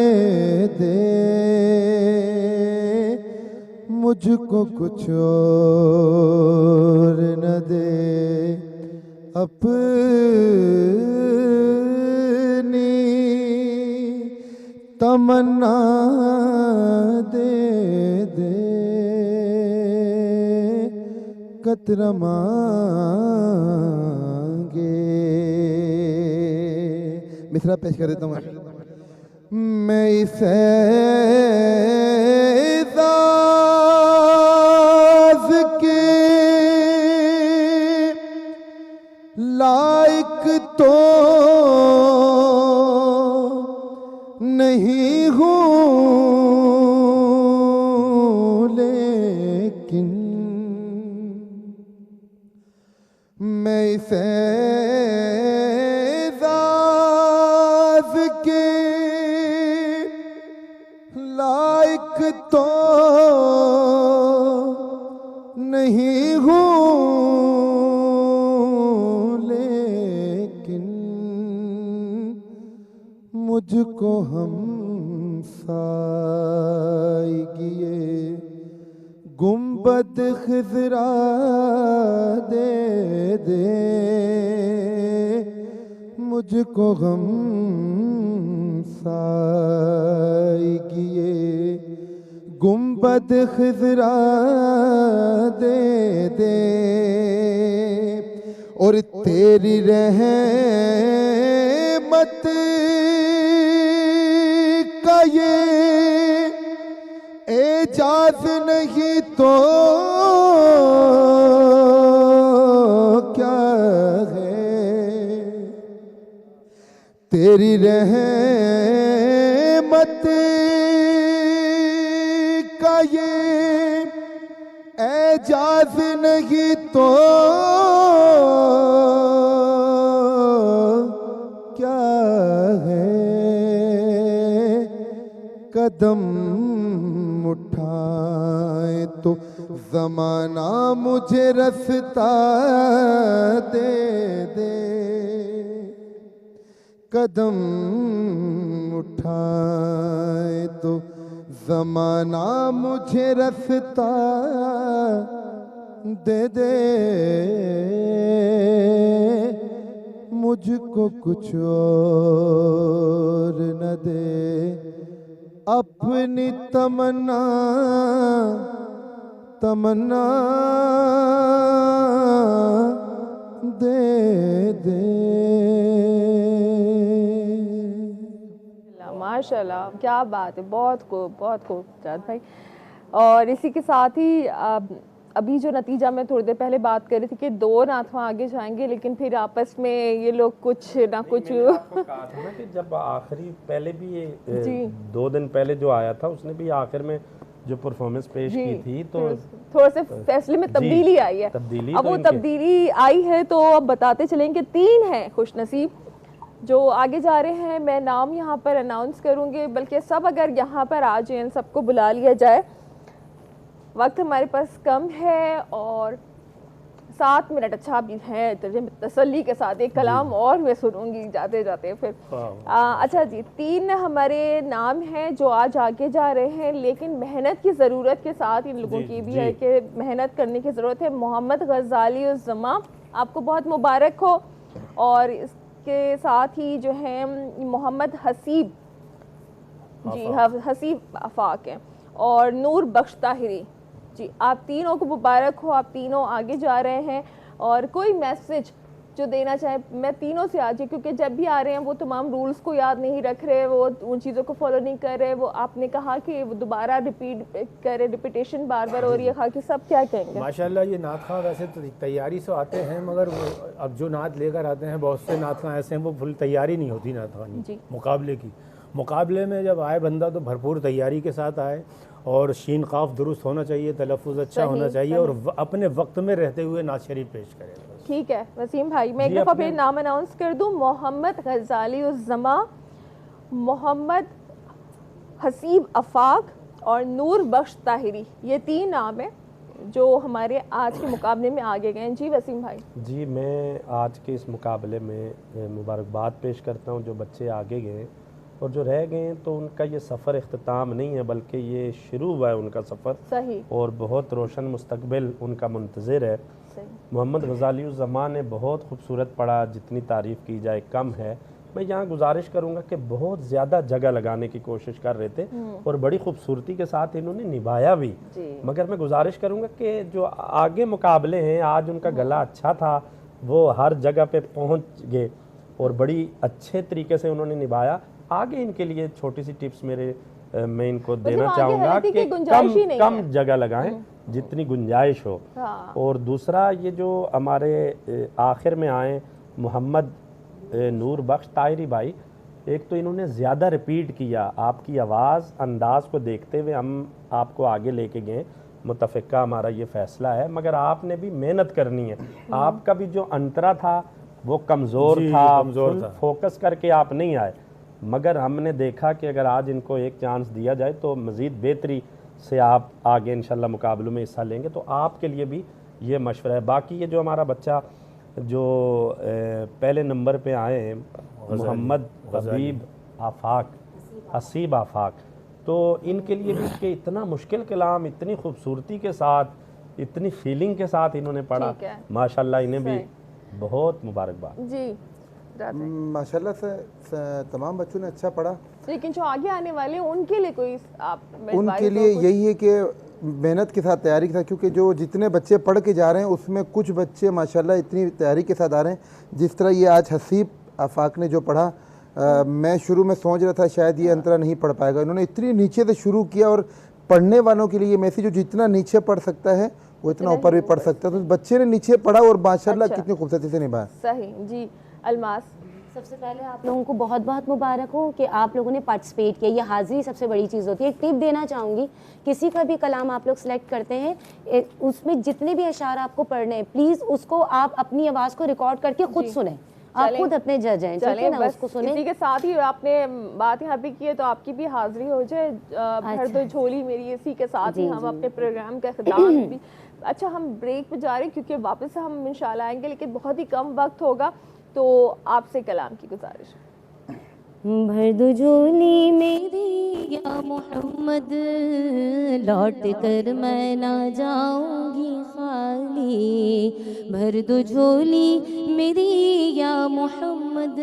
दे मुझको कुछ और न दे अपनी तमन्ना दे दे कतरा मांगे। मिसरा पेश कर देता हूँ मैं इसे लायक तो नहीं हूँ लेकिन मैं इसे एज़ाज़ के लायक तो नहीं हूँ मुझको हम साइगिए गुंबद खिजरा दे दे मुझको हम साइगिए गुंबद खिजरा दे दे और तेरी रहमत का ये एजाज नहीं तो क्या है तेरी रहमत का ये एजाज नहीं तो क्या है कदम उठाए तो ज़माना मुझे रास्ता दे दे, कदम उठाए तो ज़माना मुझे रास्ता दे दे, मुझको कुछ और न दे, अपनी तमन्ना तमन्ना दे दे। माशाल्लाह, क्या बात है, बहुत खूब जाद भाई। और इसी के साथ ही अभी जो नतीजा मैं थोड़ी देर पहले बात कर रही थी कि 2 नाथवा आगे जाएंगे, लेकिन फिर आपस में ये लोग कुछ ना कुछ कहा था ना कि जब आखिरी पहले भी ये 2 दिन पहले जो आया था उसने भी आखिर में जो परफॉर्मेंस पेश की थी तो थोड़ा से फैसले में तब्दीली आई है। अब वो तब्दीली आई है तो अब बताते चलेंगे 3 हैं खुशनसीब जो आगे जा रहे हैं। मैं नाम यहाँ पर अनाउंस करूँगी, बल्कि सब अगर यहाँ पर आ जाए, सबको बुला लिया जाए। वक्त हमारे पास कम है और 7 मिनट अच्छा भी है, तसल्ली के साथ एक कलाम और मैं सुनूंगी जाते जाते फिर। अच्छा जी, 3 हमारे नाम हैं जो आज आगे जा रहे हैं, लेकिन मेहनत की ज़रूरत के साथ इन लोगों की भी है कि मेहनत करने की ज़रूरत है। मोहम्मद गज़ाली उज़ ज़मा, आपको बहुत मुबारक हो। और इसके साथ ही जो है मोहम्मद हसीब जी, हसीब आफाक हैं, और नूर बख्श ताहिरी जी, आप तीनों को मुबारक हो, आप तीनों आगे जा रहे हैं। और कोई मैसेज जो देना चाहे, मैं तीनों से आज, क्योंकि जब भी आ रहे हैं वो तमाम रूल्स को याद नहीं रख रहे, वो उन चीज़ों को फॉलो नहीं कर रहे। वो आपने कहा कि वो दोबारा रिपीट करे, रिपीटेशन बार बार हो रही है, कहा कि सब क्या कहेंगे? माशाल्लाह ये नात खां वैसे तो तैयारी से आते हैं, मगर अब जो नात लेकर आते हैं बहुत से नात खां ऐसे हैं वो फुल तैयारी नहीं होती नात खां मुकाबले की। मुकाबले में जब आए बंदा तो भरपूर तैयारी के साथ आए, और शीन काफ दुरुस्त होना चाहिए, तलफ़ुज़ अच्छा होना चाहिए, और अपने वक्त में रहते हुए नात शरीफ पेश करें। ठीक है वसीम भाई, मैं एक दफ़ा फिर नाम अनाउंस कर दूं। मोहम्मद गज़ाली उज़ ज़मा, मोहम्मद हसीब आफाक और नूर बख्श ताहिरी, ये 3 नाम है जो हमारे आज के मुकाबले में आगे गए हैं। जी वसीम भाई। जी, मैं आज के इस मुकाबले में मुबारकबाद पेश करता हूँ जो बच्चे आगे गए, और जो रह गए तो उनका ये सफ़र इख्तिताम नहीं है बल्कि ये शुरू हुआ है उनका सफ़र। सही। और बहुत रोशन मुस्तकबिल उनका मुंतज़िर है। मोहम्मद गज़ाली उज़ ज़मा ने बहुत खूबसूरत पढ़ा, जितनी तारीफ़ की जाए कम है। मैं यहाँ गुजारिश करूँगा कि बहुत ज़्यादा जगह लगाने की कोशिश कर रहे थे और बड़ी खूबसूरती के साथ इन्होंने निभाया भी, मगर मैं गुजारिश करूँगा कि जो आगे मुकाबले हैं, आज उनका गला अच्छा था, वो हर जगह पे पहुँच गए और बड़ी अच्छे तरीके से उन्होंने निभाया। आगे इनके लिए छोटी सी टिप्स मैं इनको देना चाहूँगा कि कम जगह लगाएं जितनी गुंजाइश हो। और दूसरा, ये जो हमारे आखिर में आए मोहम्मद नूर बख्श ताहिरी भाई, एक तो इन्होंने ज़्यादा रिपीट किया, आपकी आवाज़ अंदाज़ को देखते हुए हम आपको आगे लेके गए, मुतफ़िका हमारा ये फ़ैसला है, मगर आपने भी मेहनत करनी है। आपका भी जो अंतरा था वो कमज़ोर था, फोकस करके आप नहीं आए, मगर हमने देखा कि अगर आज इनको एक चांस दिया जाए तो मज़ीद बेहतरी से आप आगे इंशाल्लाह मुकाबलों में हिस्सा लेंगे। तो आपके लिए भी ये मशवरा है। बाकी ये जो हमारा बच्चा जो पहले नंबर पे आए हैं, मोहम्मद हसीब आफाक, तो इनके लिए भी कि इतना मुश्किल कलाम इतनी खूबसूरती के साथ, इतनी फीलिंग के साथ इन्होंने पढ़ा, माशाल्लाह इन्हें भी बहुत मुबारकबाद। जी माशाल्लाह से तमाम बच्चों ने अच्छा पढ़ा, लेकिन जो आगे आने वाले उनके लिए कोई उनके लिए यही है कि मेहनत के साथ, तैयारी के साथ, क्योंकि जो जितने बच्चे पढ़ के जा रहे हैं उसमें कुछ बच्चे माशाल्लाह इतनी तैयारी के साथ आ रहे हैं। जिस तरह ये आज हसीब आफाक ने जो पढ़ा, मैं शुरू में सोच रहा था शायद ये अंतरा नहीं पढ़ पाएगा, इन्होंने इतनी नीचे से शुरू किया। और पढ़ने वालों के लिए ये मैसेज, जो जितना नीचे पढ़ सकता है वो इतना ऊपर भी पढ़ सकता है, तो बच्चे ने नीचे पढ़ा और माशाल्लाह कितनी खूबसूरती से निभाया। सही जी। अलमास, सबसे पहले आप लोगों को बहुत बहुत मुबारक हो कि आप लोगों ने पार्टिसिपेट किया, ये हाज़िरी सबसे बड़ी चीज़ होती है। एक टिप देना चाहूँगी, किसी का भी कलाम आप लोग सेलेक्ट करते हैं, उसमें जितने भी अशार आपको पढ़ने हैं, प्लीज़ उसको आप अपनी आवाज़ को रिकॉर्ड करके खुद सुने। आप खुद अपने जज हैं, ठीक है ना, उसको सुने। इसी के साथ ही आपने बात यहाँ पे की है तो आपकी भी हाजिरी हो जाए, भर दो झोली मेरी, इसी के साथ ही हम अपने प्रोग्राम का इख्तिताम भी। अच्छा, हम ब्रेक पे जा रहे हैं क्योंकि वापस हम इंशाल्लाह आएंगे, लेकिन बहुत ही कम वक्त होगा, तो आपसे कलाम की गुजारिश। भर दो झोली मेरी या मोहम्मद, लौट कर मैं ना जाऊंगी खाली। भर दो झोली मेरी या मोहम्मद,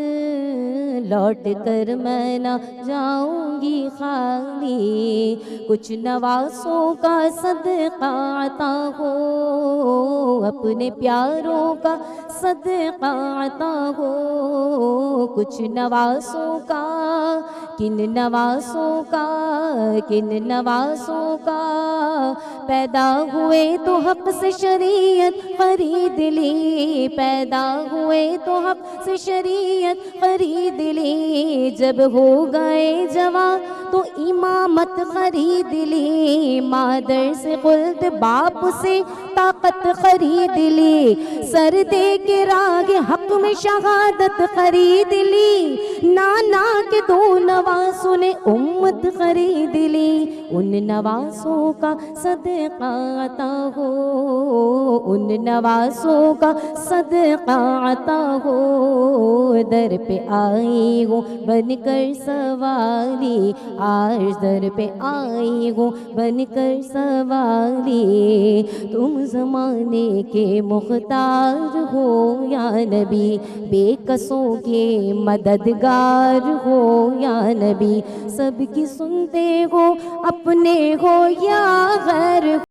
लौट कर मैं ना जाऊंगी खाली। कुछ नवासों का सदका अता हो, अपने प्यारों का सदका अता हो। कुछ नवासों का, किन नवासों का, किन नवासों का, पैदा हुए तो हक से शरीयत खरीद ली। पैदा हुए तो हक से शरीयत खरीद ली। जब हो गए जवां तो इमामत खरीद ली। मादर से खुल्द, बाप से ताकत खरीद ली। सर दे के राग हक में शहादत खरीद ली। नाना के दो नवासों ने उम्मत खरीद ली। उन नवासों का सदका अता हो, उन नवासों का सदका अता हो। दर पे आई हूँ बनकर सवारी, आज दर पे आई हूँ बनकर सवारी। तुम ज़माने के मुख्तार हो या नबी, बेकसों के मददगार हो या नबी। सबकी सुनते हो, अपने हो या गैर।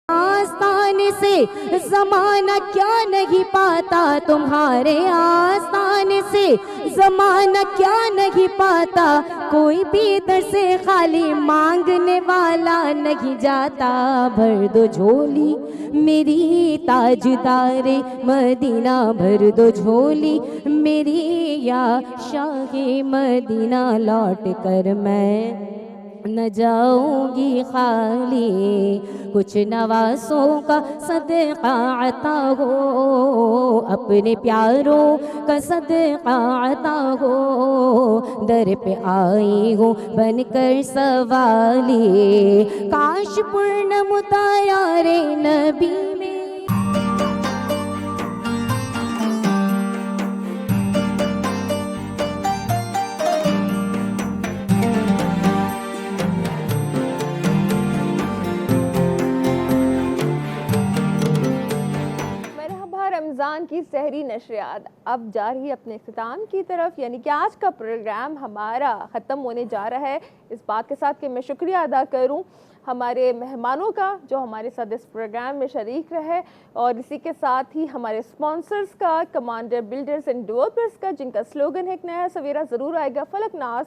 आस्थाने से ज़माना क्या नहीं पाता, तुम्हारे आस्थाने से ज़माना क्या नहीं पाता। कोई भी दर से खाली मांगने वाला नहीं जाता। भर दो झोली मेरी ताजदारे मदीना, भर दो झोली मेरी या शाहे मदीना। लौट कर मैं न जाऊंगी खाली। कुछ नवासों का सदका अता हो, अपने प्यारों का सदका अता हो। दर पे आई हूँ बनकर सवाली, काश पूर्ण मुतायारे नबी में। रमज़ान की सहरी नशरियात अब जा रही है अपने इख्तिताम की तरफ, यानी कि आज का प्रोग्राम हमारा ख़त्म होने जा रहा है। इस बात के साथ कि मैं शुक्रिया अदा करूं हमारे मेहमानों का जो हमारे साथ इस प्रोग्राम में शरीक रहे, और इसी के साथ ही हमारे स्पॉन्सर्स का, कमांडर बिल्डर्स एंड डेवलपर्स का, जिनका स्लोगन है एक नया सवेरा ज़रूर आएगा, फलकनास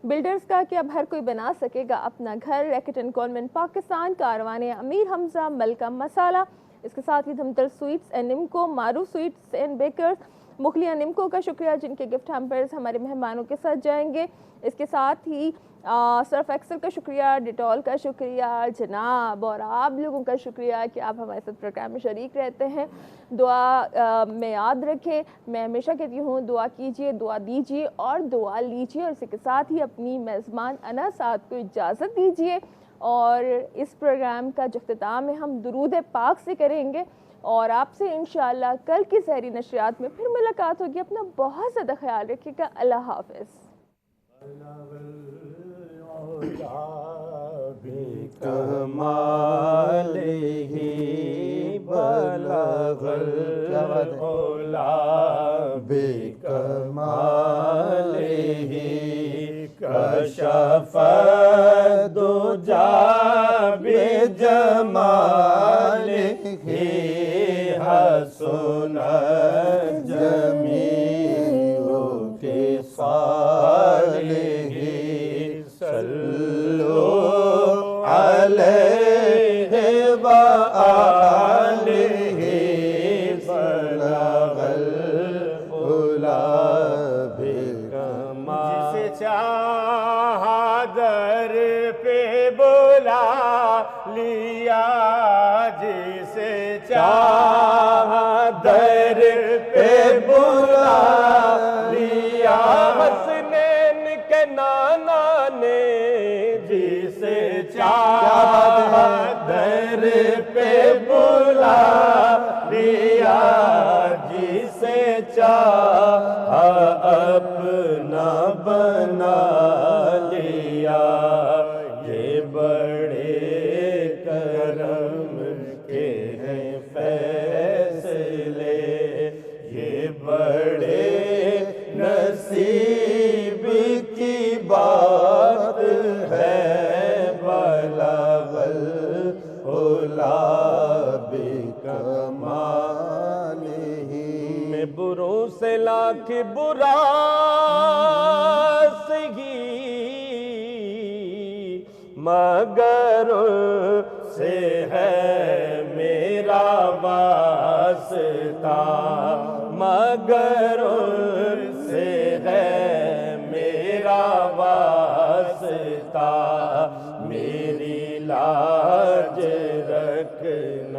बिल्डर्स का कि अब हर कोई बना सकेगा अपना घर, racket and Calmette Pakistan, कारवाने Amir Hamza, मलका मसाला, इसके साथ ही धमतल स्वीट्स एंड निम्को, मारू स्वीट्स एंड बेकर्स, मुखलिया निम्को का शुक्रिया जिनके गिफ्ट हैम्पर्स हमारे मेहमानों के साथ जाएंगे। इसके साथ ही सर्फ एक्सेल का शुक्रिया, डिटॉल का शुक्रिया जनाब, और आप लोगों का शुक्रिया कि आप हमारे साथ प्रोग्राम में शरीक रहते हैं। दुआ में याद रखें, मैं हमेशा कहती हूँ दुआ कीजिए, दुआ दीजिए और दुआ लीजिए, और इसी के साथ ही अपनी मेज़बान अना साद को इजाज़त दीजिए। और इस प्रोग्राम का जो इख्तिताम है हम दुरूद पाक से करेंगे, और आपसे इंशाअल्लाह कल की सहरी नशरियात में फिर मुलाकात होगी। अपना बहुत ज़्यादा ख्याल रखिएगा। अल्लाह हाफ़िज़। कमालिही बलगल औला बिकमालिही कशफ दुजा बिजमालिही हसन जमीउ खिसालिही सल्लु अलैहि व आलिहि बलगल उला बिकमाल। जिसे चाहा दर पे बुला लिया, जिसे चाहा दर पे बुला लिया, हसनैन के नाना ने जिसे चाहा दर पे बुला लिया, जिसे चाहा अपना बना लिया। ये बड़े करम के हैं फैसले, ये बड़े नसीब की बात है, बलगल उला बिकमालिही। मैं बुरों से लाख बुरा सही, मगर से है मेरा वास्ता, मगर